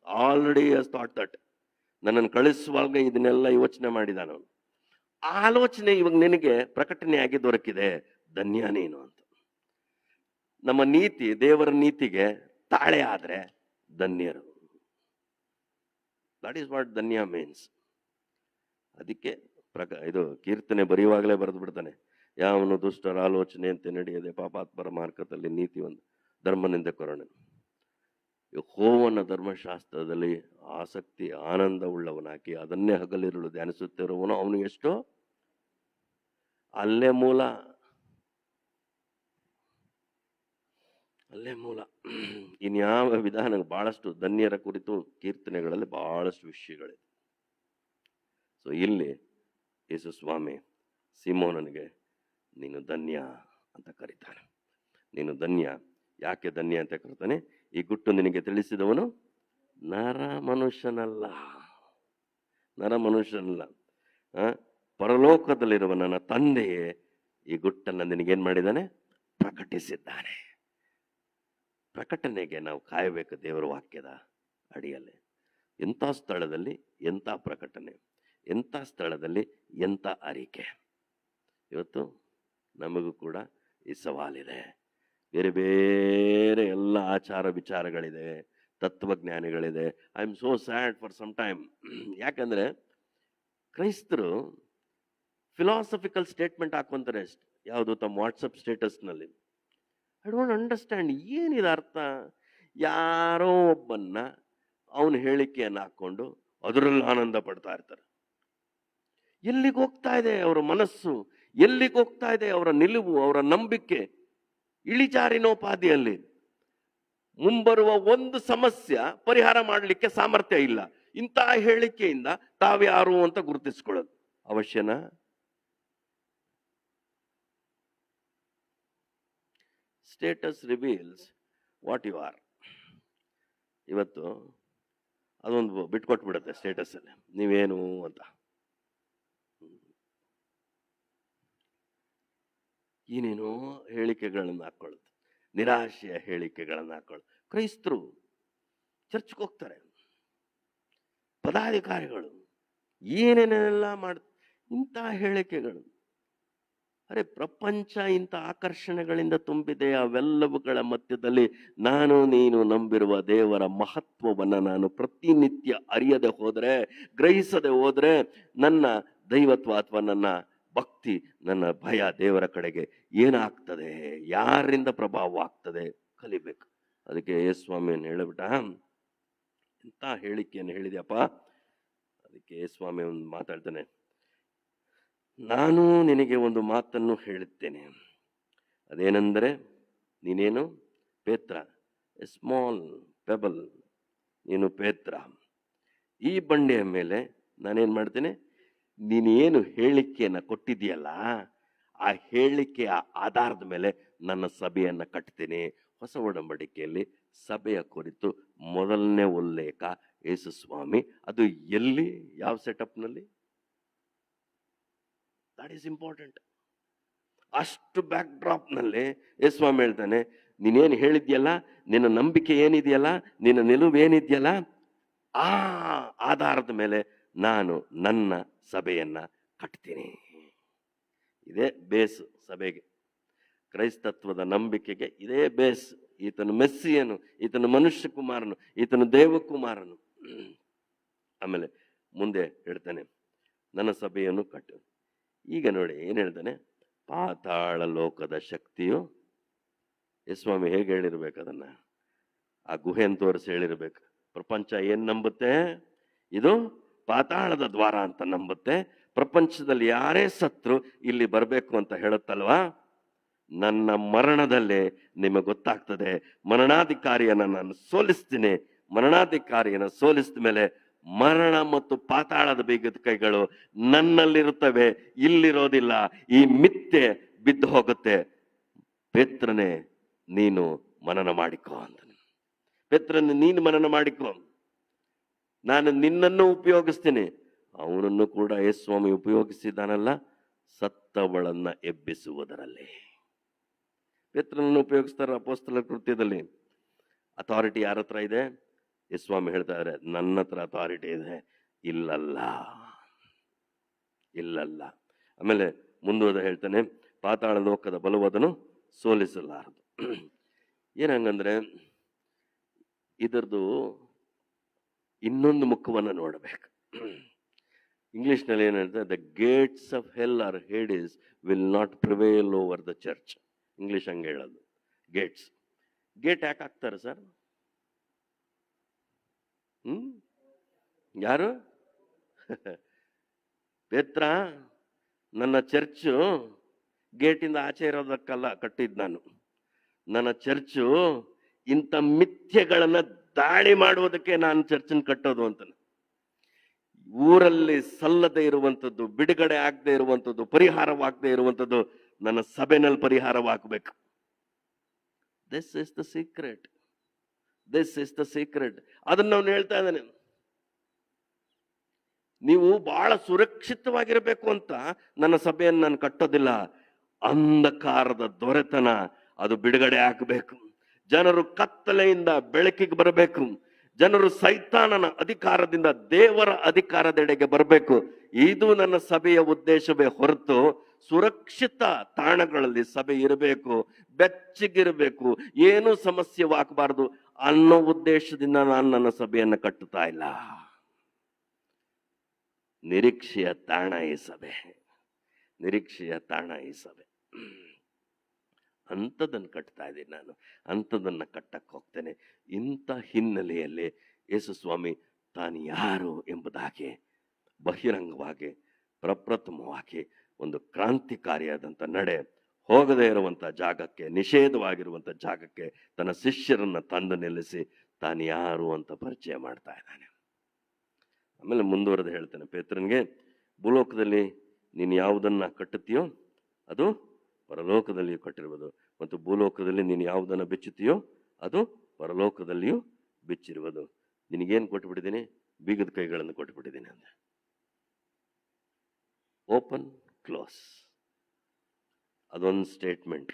Speaker 2: already has thought that. ನನ್ನನ್ನು ಕಳಿಸುವಾಗ ಇದನ್ನೆಲ್ಲ ಯೋಚನೆ ಮಾಡಿದ ನಾನು. ಆಲೋಚನೆ ಇವಾಗ ನಿನಗೆ ಪ್ರಕಟಣೆಯಾಗಿ ದೊರಕಿದೆ, ಧನ್ಯ ನೀನು ಅಂತ. ನಮ್ಮ ನೀತಿ ದೇವರ ನೀತಿಗೆ ತಾಳೆ ಆದ್ರೆ ಧನ್ಯರು. That is what Dhanya means. ಅದಕ್ಕೆ ಇದು ಕೀರ್ತನೆ ಬರೆಯುವಾಗಲೇ ಬರೆದು ಬಿಡ್ತಾನೆ, ಯಾವನು ದುಷ್ಟರ ಆಲೋಚನೆ ಅಂತ ನಡೆಯದೆ ಪಾಪಾತ್ಮರ ಮಾರ್ಗದಲ್ಲಿ ನೀತಿ ಒಂದು ಧರ್ಮನಿಂದ ಕೊರೋಣ. ಯೆಹೋವನ ಧರ್ಮಶಾಸ್ತ್ರದಲ್ಲಿ ಆಸಕ್ತಿ ಆನಂದ ಉಳ್ಳವನಾಗಿ ಅದನ್ನೇ ಹಗಲಿರುಳು ಧ್ಯಾನಿಸುತ್ತಿರುವವನು ಅವನು ಎಷ್ಟೋ ಅಲ್ಲೇ ಮೂಲ. ಇನ್ಯಾವ ವಿಧಾನ? ಬಹಳಷ್ಟು ಧನ್ಯರ ಕುರಿತು ಕೀರ್ತನೆಗಳಲ್ಲಿ ಬಹಳಷ್ಟು ವಿಷಯಗಳಿದೆ. ಸೊ ಇಲ್ಲಿ ಯೇಸುಸ್ವಾಮಿ ಸಿಮೋನನಿಗೆ ನೀನು ಧನ್ಯ ಅಂತ ಕರೀತಾನೆ. ನೀನು ಧನ್ಯ. ಯಾಕೆ ಧನ್ಯ ಅಂತ ಕರೀತಾನೆ? ಈ ಗುಟ್ಟು ನಿನಗೆ ತಿಳಿಸಿದವನು ನರ ಮನುಷ್ಯನಲ್ಲ, ಪರಲೋಕದಲ್ಲಿರುವ ನನ್ನ ತಂದೆಯೇ ಈ ಗುಟ್ಟನ್ನು ನಿನಗೇನ್ ಮಾಡಿದ್ದಾನೆ? ಪ್ರಕಟಿಸಿದ್ದಾನೆ. ಪ್ರಕಟಣೆಗೆ ನಾವು ಕಾಯಬೇಕು ದೇವರ ವಾಕ್ಯದ ಅಡಿಯಲ್ಲಿ. ಎಂಥ ಸ್ಥಳದಲ್ಲಿ ಎಂಥ ಪ್ರಕಟಣೆ, ಎಂಥ ಸ್ಥಳದಲ್ಲಿ ಎಂಥ ಅರಿಕೆ. ಇವತ್ತು ನಮಗೂ ಕೂಡ ಈ ಸವಾಲಿದೆ. ಬೇರೆ ಬೇರೆ ಎಲ್ಲ ಆಚಾರ ವಿಚಾರಗಳಿದೆ, ತತ್ವಜ್ಞಾನಿಗಳಿದೆ. I am so sad for some time. ಯಾಕಂದ್ರೆ ಕ್ರೈಸ್ತರು ಫಿಲಾಸಫಿಕಲ್ ಸ್ಟೇಟ್ಮೆಂಟ್ ಹಾಕೊಂತಾರೆ. ಯಾವುದು? ತಮ್ಮ ವಾಟ್ಸಪ್ ಸ್ಟೇಟಸ್ನಲ್ಲಿ ಐ ಡೋಂಟ್ ಅಂಡರ್ಸ್ಟ್ಯಾಂಡ್ ಏನಿದೆ ಅರ್ಥ. ಯಾರೋ ಒಬ್ಬನ್ನ ಅವನ ಹೇಳಿಕೆಯನ್ನು ಹಾಕೊಂಡು ಅದರಲ್ಲಿ ಆನಂದ ಪಡ್ತಾ ಇರ್ತಾರೆ. ಎಲ್ಲಿಗೆ ಹೋಗ್ತಾ ಇದೆ ಅವರ ಮನಸ್ಸು, ಎಲ್ಲಿಗೆ ಹೋಗ್ತಾ ಇದೆ ಅವರ ನಿಲುವು, ಅವರ ನಂಬಿಕೆ? ಇಳಿಜಾರಿನೋಪಾದಿಯಲ್ಲಿ ಮುಂಬರುವ ಒಂದು ಸಮಸ್ಯೆ ಪರಿಹಾರ ಮಾಡಲಿಕ್ಕೆ ಸಾಮರ್ಥ್ಯ ಇಲ್ಲ. ಇಂತಹ ಹೇಳಿಕೆಯಿಂದ ತಾವ್ಯಾರು ಅಂತ ಗುರುತಿಸ್ಕೊಳ್ಳೋದು ಅವಶ್ಯನಾ? Status reveals what you are. ಇವತ್ತು ಅದೊಂದು ಬಿಟ್ಕೊಟ್ಬಿಡುತ್ತೆ ಸ್ಟೇಟಸ್ ಅಲ್ಲಿ ನೀವೇನು ಅಂತ. ಏನೇನೋ ಹೇಳಿಕೆಗಳನ್ನು ಹಾಕೊಳ್ಳೋದು, ನಿರಾಶೆಯ ಹೇಳಿಕೆಗಳನ್ನು ಹಾಕೊಳ್ಳೋದು. ಕ್ರೈಸ್ತರು ಚರ್ಚ್ಗೆ ಹೋಗ್ತಾರೆ, ಪದಾಧಿಕಾರಿಗಳು ಏನೇನೆಲ್ಲ ಇಂತಹ ಹೇಳಿಕೆಗಳು. ಅರೆ, ಪ್ರಪಂಚ ಇಂಥ ಆಕರ್ಷಣೆಗಳಿಂದ ತುಂಬಿದೆ. ಅವೆಲ್ಲವುಗಳ ಮಧ್ಯದಲ್ಲಿ ನಾನು ನೀನು ನಂಬಿರುವ ದೇವರ ಮಹತ್ವವನ್ನು ನಾನು ಪ್ರತಿನಿತ್ಯ ಅರಿಯದೆ ಹೋದರೆ, ಗ್ರಹಿಸದೆ ಹೋದರೆ, ನನ್ನ ದೈವತ್ವ ಅಥವಾ ನನ್ನ ಭಕ್ತಿ, ನನ್ನ ಭಯ ದೇವರ ಕಡೆಗೆ ಏನಾಗ್ತದೆ, ಯಾರಿಂದ ಪ್ರಭಾವ ಆಗ್ತದೆ ಕಲಿಬೇಕು. ಅದಕ್ಕೆ ಯೇಸ್ವಾಮಿಯನ್ನು ಹೇಳಿಬಿಟ್ಟ, ಇಂಥ ಹೇಳಿಕೆಯನ್ನು ಹೇಳಿದ್ಯಪ್ಪ. ಅದಕ್ಕೆ ಯೇಸ್ವಾಮಿ ಒಂದು ಮಾತಾಡ್ತಾನೆ, ನಾನು ನಿನಗೆ ಒಂದು ಮಾತನ್ನು ಹೇಳುತ್ತೇನೆ. ಅದೇನೆಂದರೆ, ನೀನೇನು ಪೇತ್ರ, ಎ ಸ್ಮಾಲ್ ಪೆಬಲ್, ನೀನು ಪೇತ್ರ. ಈ ಬಂಡೆಯ ಮೇಲೆ ನಾನೇನು ಮಾಡ್ತೇನೆ, ನೀನೇನು ಹೇಳಿಕೆಯನ್ನು ಕೊಟ್ಟಿದೆಯಲ್ಲ, ಆ ಹೇಳಿಕೆಯ ಆಧಾರದ ಮೇಲೆ ನನ್ನ ಸಭೆಯನ್ನು ಕಟ್ತೇನೆ. ಹೊಸ ಒಡಂಬಡಿಕೆಯಲ್ಲಿ ಸಭೆಯ ಕುರಿತು ಮೊದಲನೇ ಉಲ್ಲೇಖ ಯೇಸುಸ್ವಾಮಿ. ಅದು ಎಲ್ಲಿ, ಯಾವ ಸೆಟಪ್ನಲ್ಲಿ? That is important. ಅಷ್ಟು ಬ್ಯಾಕ್ ಡ್ರಾಪ್ನಲ್ಲಿ ಯೇಸುಸ್ವಾಮಿ ಹೇಳ್ತಾನೆ, ನೀನೇನು ಹೇಳಿದ್ಯಲ್ಲ, ನಿನ್ನ ನಂಬಿಕೆ ಏನಿದೆಯಲ್ಲ, ನಿನ್ನ ನಿಲುವು ಏನಿದೆಯಲ್ಲ, ಆ ಆಧಾರದ ಮೇಲೆ ನಾನು ನನ್ನ ಸಭೆಯನ್ನ ಕಟ್ತೀನಿ. ಇದೇ ಬೇಸ್ ಸಭೆಗೆ, ಕ್ರೈಸ್ತತ್ವದ ನಂಬಿಕೆಗೆ ಇದೇ ಬೇಸ್. ಈತನು ಮೆಸ್ಸಿಯನು, ಈತನು ಮನುಷ್ಯ ಕುಮಾರನು, ಈತನು ದೇವಕುಮಾರನು. ಆಮೇಲೆ ಮುಂದೆ ಹೇಳ್ತಾನೆ, ನನ್ನ ಸಭೆಯನ್ನು ಕಟ್ಟು. ಈಗ ನೋಡಿ ಏನು ಹೇಳ್ತಾನೆ, ಪಾತಾಳ ಲೋಕದ ಶಕ್ತಿಯು, ಯೇಸುಸ್ವಾಮಿ ಹೇಗೆ ಹೇಳಿರ್ಬೇಕು ಅದನ್ನ, ಆ ಗುಹೆಯನ್ನು ತೋರಿಸಿ ಹೇಳಿರ್ಬೇಕು. ಪ್ರಪಂಚ ಏನ್ ನಂಬುತ್ತೆ? ಇದು ಪಾತಾಳದ ದ್ವಾರ ಅಂತ ನಂಬುತ್ತೆ. ಪ್ರಪಂಚದಲ್ಲಿ ಯಾರೇ ಸತ್ರು ಇಲ್ಲಿ ಬರಬೇಕು ಅಂತ ಹೇಳುತ್ತಲ್ವಾ. ನನ್ನ ಮರಣದಲ್ಲೇ ನಿಮಗೆ ಗೊತ್ತಾಗ್ತದೆ, ಮರಣಾಧಿಕಾರಿಯನ್ನು ನಾನು ಸೋಲಿಸ್ತೀನಿ. ಮರಣಾಧಿಕಾರಿಯನ್ನು ಸೋಲಿಸಿದ ಮೇಲೆ ಮರಣ ಮತ್ತು ಪಾತಾಳದ ಬೀಗದ ಕೈಗಳು ನನ್ನಲ್ಲಿರುತ್ತವೆ, ಇಲ್ಲಿರೋದಿಲ್ಲ. ಈ ಮಿಥ್ಯೆ ಬಿದ್ದು ಹೋಗುತ್ತೆ. ಪೇತ್ರನೇ, ನೀನು ಮನನ ಮಾಡಿಕೋ ಅಂತ. ಪೇತ್ರನೇ, ನೀನು ಮನನ ಮಾಡಿಕೋ, ನಾನು ನಿನ್ನನ್ನು ಉಪಯೋಗಿಸ್ತೀನಿ. ಅವನನ್ನು ಕೂಡ ಯೇಸುಸ್ವಾಮಿ ಉಪಯೋಗಿಸಿದಾನಲ್ಲ, ಸತ್ತವಳನ್ನ ಎಬ್ಬಿಸುವುದರಲ್ಲಿ. ಪೇತ್ರನನ್ನು ಉಪಯೋಗಿಸ್ತಾರೆ ಅಪೊಸ್ತಲರ ಕೃತ್ಯದಲ್ಲಿ. ಅಥಾರಿಟಿ ಯಾರ ಹತ್ರ ಇದೆ? ಯೇಸುಸ್ವಾಮಿ ಹೇಳ್ತಾರೆ, ನನ್ನ ಹತ್ರ ಅಥಾರಿಟಿ ಇದೆ. ಇಲ್ಲಲ್ಲ, ಇಲ್ಲಲ್ಲ. ಆಮೇಲೆ ಮುಂದುವರೆದ ಹೇಳ್ತಾನೆ, ಪಾತಾಳ ಲೋಕದ ಬಲವಾದನು ಸೋಲಿಸಲಾರದು. ಏನಂಗಂದ್ರೆ, ಇದರದು ಇನ್ನೊಂದು ಮುಖವನ್ನು ನೋಡಬೇಕು. ಇಂಗ್ಲಿಷ್ನಲ್ಲಿ ಏನು ಹೇಳ್ತಾರೆ, the gates of hell or Hades will not prevail over the church. English ಹಂಗೆ ಹೇಳೋದು. ಗೇಟ್ಸ್, ಗೇಟ್ ಯಾಕೆ ಹಾಕ್ತಾರೆ ಸರ್? ಯಾರು? ಪೇತ್ರ, ನನ್ನ ಚರ್ಚು ಗೇಟಿಂದ ಆಚೆ ಇರೋದಕ್ಕಲ್ಲ ಕಟ್ಟಿದ್ದು ನಾನು. ನನ್ನ ಚರ್ಚು ಇಂಥ ಮಿಥ್ಯೆಗಳನ್ನ ದಾಳಿ ಮಾಡುವುದಕ್ಕೆ ನಾನು ಚರ್ಚನ್ನು ಕಟ್ಟೋದು ಅಂತ. ಊರಲ್ಲಿ ಸಲ್ಲದೆ ಇರುವಂಥದ್ದು, ಬಿಡುಗಡೆ ಆಗದೆ ಇರುವಂಥದ್ದು, ಪರಿಹಾರವಾಗದೆ ಇರುವಂಥದ್ದು ನನ್ನ ಸಭೆನಲ್ಲಿ ಪರಿಹಾರವಾಗಬೇಕು. This is the secret, this is the secret. ಅದನ್ನ ಅವನು ಹೇಳ್ತಾ ಇದ್ದಾನೆ. ನೀವು ಬಹಳ ಸುರಕ್ಷಿತವಾಗಿರಬೇಕು ಅಂತ ನನ್ನ ಸಭೆಯನ್ನು ನಾನು ಕಟ್ಟೋದಿಲ್ಲ. ಅಂಧಕಾರದ ದೊರೆತನ ಅದು ಬಿಡುಗಡೆ ಆಗಬೇಕು. ಜನರು ಕತ್ತಲೆಯಿಂದ ಬೆಳಕಿಗೆ ಬರಬೇಕು. ಜನರು ಸೈತಾನನ ಅಧಿಕಾರದಿಂದ ದೇವರ ಅಧಿಕಾರದೆಡೆಗೆ ಬರಬೇಕು. ಇದು ನನ್ನ ಸಭೆಯ ಉದ್ದೇಶವೇ ಹೊರತು ಸುರಕ್ಷಿತ ತಾಣಗಳಲ್ಲಿ ಸಭೆ ಇರಬೇಕು, ಬೆಚ್ಚಗಿರಬೇಕು, ಏನು ಸಮಸ್ಯೆವಾಗಬಾರದು ಅನ್ನೋ ಉದ್ದೇಶದಿಂದ ನಾನು ನನ್ನ ಸಭೆಯನ್ನು ಕಟ್ಟುತ್ತಾ ಇಲ್ಲ. ನಿರೀಕ್ಷೆಯ ತಾಣ ಈ ಸಭೆ, ನಿರೀಕ್ಷೆಯ ತಾಣ ಈ ಸಭೆ. ಅಂಥದ್ದನ್ನು ಕಟ್ತಾ ಇದ್ದೀನಿ ನಾನು, ಅಂಥದ್ದನ್ನು ಕಟ್ಟಕ್ಕೆ ಹೋಗ್ತೇನೆ. ಇಂಥ ಹಿನ್ನೆಲೆಯಲ್ಲಿ ಯೇಸು ಸ್ವಾಮಿ ತಾನು ಯಾರು ಎಂಬುದಾಗಿ ಬಹಿರಂಗವಾಗಿ ಪ್ರಪ್ರಥಮವಾಗಿ ಒಂದು ಕ್ರಾಂತಿಕಾರಿಯಾದಂಥ ನಡೆ, ಹೋಗದೇ ಇರುವಂಥ ಜಾಗಕ್ಕೆ, ನಿಷೇಧವಾಗಿರುವಂಥ ಜಾಗಕ್ಕೆ ತನ್ನ ಶಿಷ್ಯರನ್ನ ತಂದು ನಿಲ್ಲಿಸಿ ತಾನು ಯಾರು ಅಂತ ಪರಿಚಯ ಮಾಡ್ತಾ ಇದ್ದಾನೆ. ಆಮೇಲೆ ಮುಂದುವರೆದು ಹೇಳ್ತಾನೆ ಪೇತ್ರನಿಗೆ, ಭೂಲೋಕದಲ್ಲಿ ನೀನು ಯಾವುದನ್ನ ಕಟ್ಟುತ್ತೀಯೋ ಅದು ಪರಲೋಕದಲ್ಲಿಯೂ ಕಟ್ಟಿರುವುದು, ಮತ್ತು ಭೂಲೋಕದಲ್ಲಿ ನೀನು ಯಾವುದನ್ನು ಬಿಚ್ಚುತ್ತೀಯೋ ಅದು ಪರಲೋಕದಲ್ಲಿಯೂ ಬಿಚ್ಚಿರುವುದು. ನಿನಗೇನು ಕೊಟ್ಟುಬಿಟ್ಟಿದ್ದೀನಿ? ಬೀಗದ ಕೈಗಳನ್ನು ಕೊಟ್ಟುಬಿಟ್ಟಿದ್ದೀನಿ ಅಂದೆ. ಓಪನ್ ಕ್ಲೋಸ್, ಅದೊಂದು ಸ್ಟೇಟ್ಮೆಂಟ್.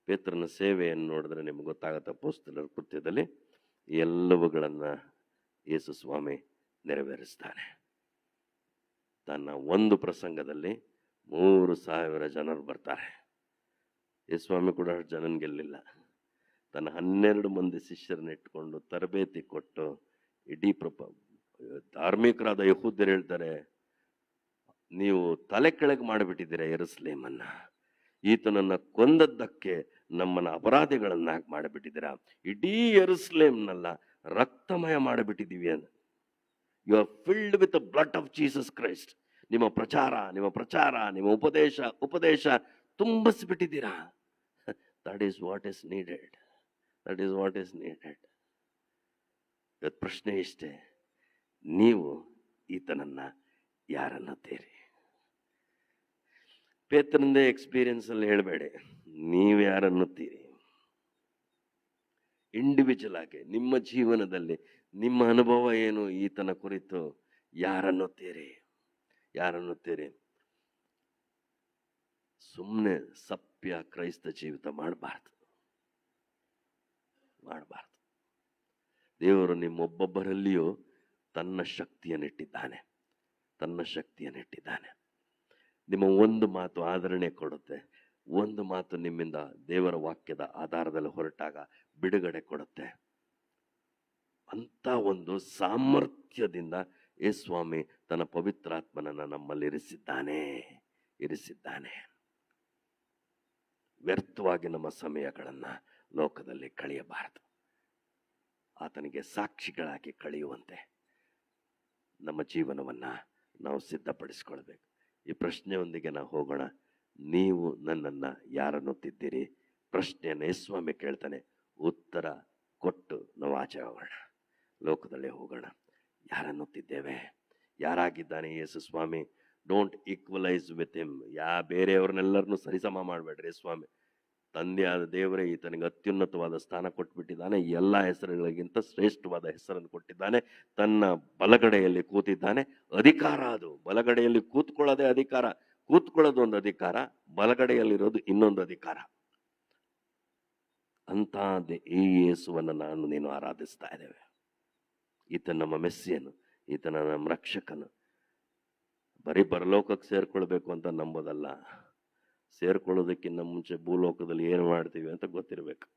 Speaker 2: ಪೇತ್ರನ ಸೇವೆಯನ್ನು ನೋಡಿದ್ರೆ ನಿಮ್ಗೆ ಗೊತ್ತಾಗತ್ತೆ. ಅಪೊಸ್ತಲರ ಕೃತ್ಯದಲ್ಲಿ ಎಲ್ಲವುಗಳನ್ನು ಯೇಸು ಸ್ವಾಮಿ ನೆರವೇರಿಸ್ತಾನೆ. ತನ್ನ ಒಂದು ಪ್ರಸಂಗದಲ್ಲಿ 3,000 ಜನರು ಬರ್ತಾರೆ. ಯೇಸು ಸ್ವಾಮಿ ಕೂಡ ಜನನ ಗೆಲ್ಲಿಲ್ಲ. ತನ್ನ 12 ಮಂದಿ ಶಿಷ್ಯರನ್ನ ಇಟ್ಕೊಂಡು ತರಬೇತಿ ಕೊಟ್ಟು ಇಡೀ ಧಾರ್ಮಿಕರಾದ ಯಹೂದ್ಯರು ಹೇಳ್ತಾರೆ, ನೀವು ತಲೆ ಕೆಳಗೆ ಮಾಡಿಬಿಟ್ಟಿದ್ದೀರಾ ಯೆರೂಸಲೇಮನ್ನ, ಈತನನ್ನ ಕೊಂದದ್ದಕ್ಕೆ ನಮ್ಮನ್ನ ಅಪರಾಧಿಗಳನ್ನಾಗಿ ಮಾಡಿಬಿಟ್ಟಿದ್ದೀರಾ, ಇಡೀ ಯೆರೂಸಲೇಮ್ನೆಲ್ಲ ರಕ್ತಮಯ ಮಾಡಿಬಿಟ್ಟಿದ್ದೀವಿ ಅಂತ. You are filled with the blood of Jesus Christ. ನಿಮ್ಮ ಪ್ರಚಾರ, ನಿಮ್ಮ ಉಪದೇಶ ತುಂಬಿಸ್ಬಿಟ್ಟಿದ್ದೀರಾ. That is what is needed. ಇವತ್ತು ಪ್ರಶ್ನೆ ಇಷ್ಟೇ, ನೀವು ಈತನನ್ನ ಯಾರನ್ನುತ್ತೀರಿ? ಪೇತ್ರನದೇ ಎಕ್ಸ್ಪೀರಿಯನ್ಸ್ ಅಲ್ಲಿ ಹೇಳಬೇಡಿ, ನೀವು ಯಾರನ್ನುತ್ತೀರಿ? ಇಂಡಿವಿಜುವಲ್ ಆಗಿ ನಿಮ್ಮ ಜೀವನದಲ್ಲಿ ನಿಮ್ಮ ಅನುಭವ ಏನು ಈತನ ಕುರಿತು? ಯಾರನ್ನುತ್ತೀರಿ? ಸುಮ್ಮನೆ ಸಭ್ಯ ಕ್ರೈಸ್ತ ಜೀವಿತ ಮಾಡಬಾರ್ದು. ದೇವರು ನಿಮ್ಮೊಬ್ಬೊಬ್ಬರಲ್ಲಿಯೂ ತನ್ನ ಶಕ್ತಿಯನ್ನಿಟ್ಟಿದ್ದಾನೆ. ನಿಮ್ಮ ಒಂದು ಮಾತು ಆದರಣೆ ಕೊಡುತ್ತೆ. ಒಂದು ಮಾತು ನಿಮ್ಮಿಂದ ದೇವರ ವಾಕ್ಯದ ಆಧಾರದಲ್ಲಿ ಹೊರಟಾಗ ಬಿಡುಗಡೆ ಕೊಡುತ್ತೆ. ಅಂತ ಒಂದು ಸಾಮರ್ಥ್ಯದಿಂದ ಯೇಸು ಸ್ವಾಮಿ ತನ್ನ ಪವಿತ್ರಾತ್ಮನನ್ನು ನಮ್ಮಲ್ಲಿ ಇರಿಸಿದ್ದಾನೆ. ವ್ಯರ್ಥವಾಗಿ ನಮ್ಮ ಸಮಯಗಳನ್ನು ಲೋಕದಲ್ಲಿ ಕಳೆಯಬಾರದು. ಆತನಿಗೆ ಸಾಕ್ಷಿಗಳಾಗಿ ಕಳೆಯುವಂತೆ ನಮ್ಮ ಜೀವನವನ್ನ ನಾವು ಸಿದ್ಧಪಡಿಸ್ಕೊಳ್ಬೇಕು. ಈ ಪ್ರಶ್ನೆಯೊಂದಿಗೆ ನಾವು ಹೋಗೋಣ. ನೀವು ನನ್ನನ್ನ ಯಾರನ್ನುತ್ತಿದ್ದೀರಿ? ಪ್ರಶ್ನೆಯನ್ನು ಯೇಸು ಸ್ವಾಮಿ ಕೇಳ್ತಾನೆ. ಉತ್ತರ ಕೊಟ್ಟು ನಾವು ಆಚೆ ಹೋಗೋಣ, ಲೋಕದಲ್ಲೇ ಹೋಗೋಣ. ಯಾರನ್ನುತ್ತಿದ್ದೇವೆ? ಯಾರಾಗಿದ್ದಾನೆ ಯೇಸು ಸ್ವಾಮಿ? Don't equalise with him. ಬೇರೆಯವ್ರನ್ನೆಲ್ಲರನ್ನು ಸರಿಸಮ ಮಾಡಬೇಡ್ರಿ. ಸ್ವಾಮಿ ತಂದೆಯಾದ ದೇವರೇ ಈತನಿಗೆ ಅತ್ಯುನ್ನತವಾದ ಸ್ಥಾನ ಕೊಟ್ಬಿಟ್ಟಿದ್ದಾನೆ. ಎಲ್ಲ ಹೆಸರುಗಳಿಗಿಂತ ಶ್ರೇಷ್ಠವಾದ ಹೆಸರನ್ನು ಕೊಟ್ಟಿದ್ದಾನೆ. ತನ್ನ ಬಲಗಡೆಯಲ್ಲಿ ಕೂತಿದ್ದಾನೆ. ಅಧಿಕಾರ ಅದು. ಬಲಗಡೆಯಲ್ಲಿ ಕೂತ್ಕೊಳ್ಳೋದೇ ಅಧಿಕಾರ. ಕೂತ್ಕೊಳ್ಳೋದು ಒಂದು ಅಧಿಕಾರ, ಬಲಗಡೆಯಲ್ಲಿರೋದು ಇನ್ನೊಂದು ಅಧಿಕಾರ. ಅಂತ ಈ ಯೇಸುವನ್ನು ನೀನು ಆರಾಧಿಸ್ತಾ ಇದ್ದೇವೆ. ಈತ ನಮ್ಮ ಮೆಸ್ಸಿಯನು, ಈತನ ನಮ್ಮ ರಕ್ಷಕನು. ಬರೀ ಪರಲೋಕಕ್ಕೆ ಸೇರ್ಕೊಳ್ಬೇಕು ಅಂತ ನಂಬೋದಲ್ಲ. ಸೇರ್ಕೊಳ್ಳೋದಕ್ಕಿಂತ ಮುಂಚೆ ಭೂಲೋಕದಲ್ಲಿ ಏನು ಮಾಡ್ತೀವಿ ಅಂತ ಗೊತ್ತಿರಬೇಕು.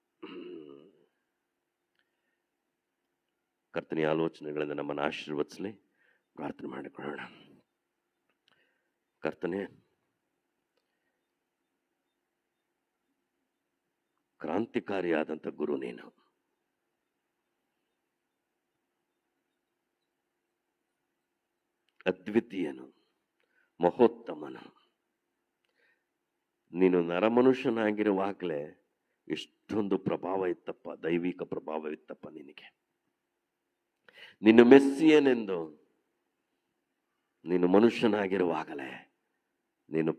Speaker 2: ಕರ್ತನ ಆಲೋಚನೆಗಳಿಂದ ನಮ್ಮನ್ನು ಆಶೀರ್ವದಿಸಲಿ. ಪ್ರಾರ್ಥನೆ ಮಾಡಿಕೊಳ್ಳೋಣ. ಕರ್ತನೆ, ಕ್ರಾಂತಿಕಾರಿಯಾದಂಥ ಗುರು ನೀನು. ಅದ್ವಿತೀಯನು, ಮಹೋತ್ತಮನು. ನೀನು ನರಮನುಷ್ಯನಾಗಿರುವಾಗಲೇ ಎಷ್ಟೊಂದು ಪ್ರಭಾವ ಇತ್ತಪ್ಪ, ದೈವಿಕ ಪ್ರಭಾವ ಇತ್ತಪ್ಪ ನಿನಗೆ. ನಿನ್ನ ಮೆಸ್ಸಿಯನೆಂದು ನೀನು ಮನುಷ್ಯನಾಗಿರುವಾಗಲೇ ನೀನು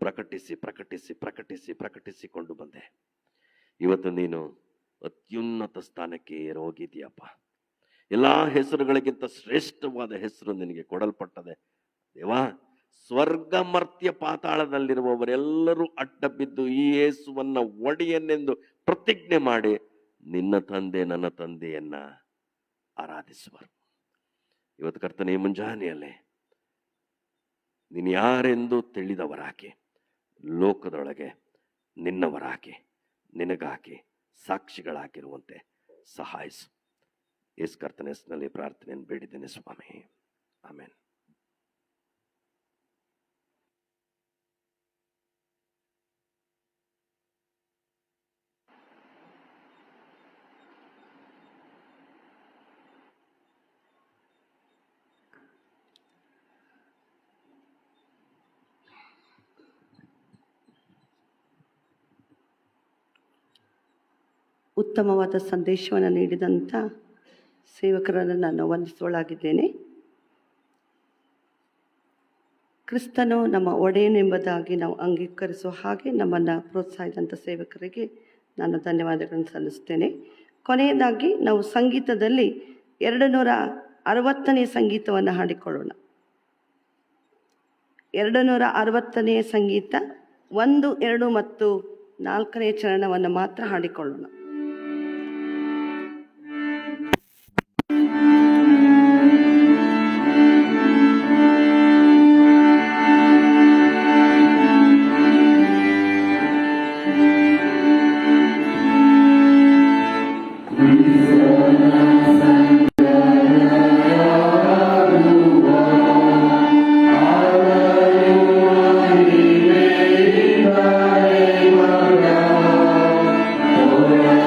Speaker 2: ಪ್ರಕಟಿಸಿಕೊಂಡು ಬಂದೆ. ಇವತ್ತು ನೀನು ಅತ್ಯುನ್ನತ ಸ್ಥಾನಕ್ಕೆ ಹೋಗಿದೀಯಪ್ಪ. ಎಲ್ಲ ಹೆಸರುಗಳಿಗಿಂತ ಶ್ರೇಷ್ಠವಾದ ಹೆಸರು ನಿನಗೆ ಕೊಡಲ್ಪಟ್ಟದೆ ದೇವಾ. ಸ್ವರ್ಗ ಮರ್ತ್ಯ ಪಾತಾಳದಲ್ಲಿರುವವರೆಲ್ಲರೂ ಅಡ್ಡ ಬಿದ್ದು ಈ ಯೇಸುವನ್ನ ಒಡೆಯನೆಂದು ಪ್ರತಿಜ್ಞೆ ಮಾಡಿ ನಿನ್ನ ತಂದೆ ನನ್ನ ತಂದೆಯನ್ನ ಆರಾಧಿಸುವರು. ಇವತ್ತು ಕರ್ತನೆ, ಈ ಮುಂಜಾನೆಯಲ್ಲೇ ನೀನು ಯಾರೆಂದು ತಿಳಿದವರಾಗಿ ಲೋಕದೊಳಗೆ ನಿನ್ನವರಾಗಿ ನಿನಗಾಗಿ ಸಾಕ್ಷಿಗಳಾಗಿರುವಂತೆ ಸಹಾಯಿಸು. ಯೇಸು ಕರ್ತನ ಹೆಸರಿನಲ್ಲಿ ಪ್ರಾರ್ಥನೆಯನ್ನು ಬೇಡಿದ್ದೇನೆ ಸ್ವಾಮಿ. ಆಮೆನ್.
Speaker 1: ಉತ್ತಮವಾದ ಸಂದೇಶವನ್ನು ನೀಡಿದಂಥ ಸೇವಕರನ್ನು ನಾನು ವಂದಿಸುವಳಾಗಿದ್ದೇನೆ. ಕ್ರಿಸ್ತನು ನಮ್ಮ ಒಡೆಯನೆಂಬುದಾಗಿ ನಾವು ಅಂಗೀಕರಿಸುವ ಹಾಗೆ ನಮ್ಮನ್ನು ಪ್ರೋತ್ಸಾಹಿಸಿದಂಥ ಸೇವಕರಿಗೆ ನಾನು ಧನ್ಯವಾದಗಳನ್ನು ಸಲ್ಲಿಸ್ತೇನೆ. ಕೊನೆಯದಾಗಿ ನಾವು ಸಂಗೀತದಲ್ಲಿ 260ನೇ ಸಂಗೀತವನ್ನು ಹಾಡಿಕೊಳ್ಳೋಣ. 260ನೇ ಸಂಗೀತ 1, 2 ಮತ್ತು 4ನೇ ಚರಣವನ್ನು ಮಾತ್ರ ಹಾಡಿಕೊಳ್ಳೋಣ.
Speaker 3: Oh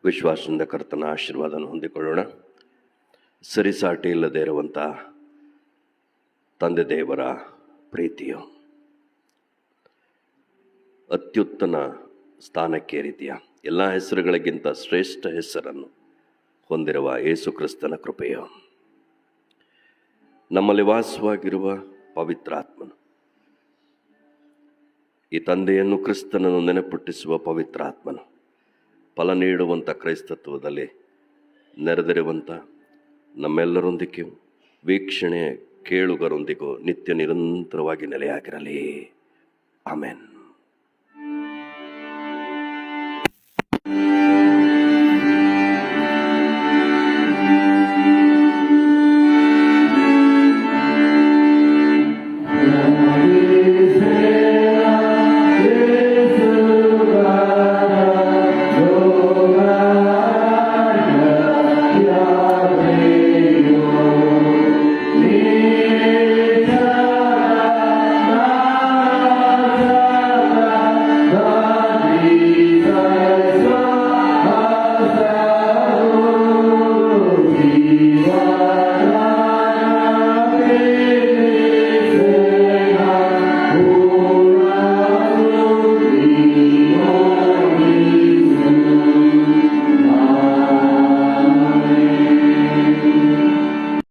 Speaker 2: ವಿಶ್ವಾಸದಿಂದ ಕರ್ತನ ಆಶೀರ್ವಾದನ ಹೊಂದಿಕೊಳ್ಳೋಣ. ಸರಿಸಾಟಿ ಇಲ್ಲದೇ ಇರುವಂಥ ತಂದೆ ದೇವರ ಪ್ರೀತಿಯು ಅತ್ಯುತ್ತಮ ಸ್ಥಾನಕ್ಕೇರಿದೆಯ ಎಲ್ಲ ಹೆಸರುಗಳಿಗಿಂತ ಶ್ರೇಷ್ಠ ಹೆಸರನ್ನು ಹೊಂದಿರುವ ಯೇಸು ಕ್ರಿಸ್ತನ ಕೃಪೆಯು, ನಮ್ಮಲ್ಲಿ ವಾಸವಾಗಿರುವ ಪವಿತ್ರಾತ್ಮನು, ಈ ತಂದೆಯನ್ನು ಕ್ರಿಸ್ತನನ್ನು ನೆನಪುಟ್ಟಿಸುವ ಪವಿತ್ರಾತ್ಮನು, ಫಲ ನೀಡುವಂಥ ಕ್ರೈಸ್ತತ್ವದಲ್ಲಿ ನೆರೆದಿರುವಂಥ ನಮ್ಮೆಲ್ಲರೊಂದಿಗೂ ವೀಕ್ಷಣೆ ಕೇಳುಗರೊಂದಿಗೂ ನಿತ್ಯ ನಿರಂತರವಾಗಿ ನೆಲೆಯಾಗಿರಲಿ. ಆಮೆನ್.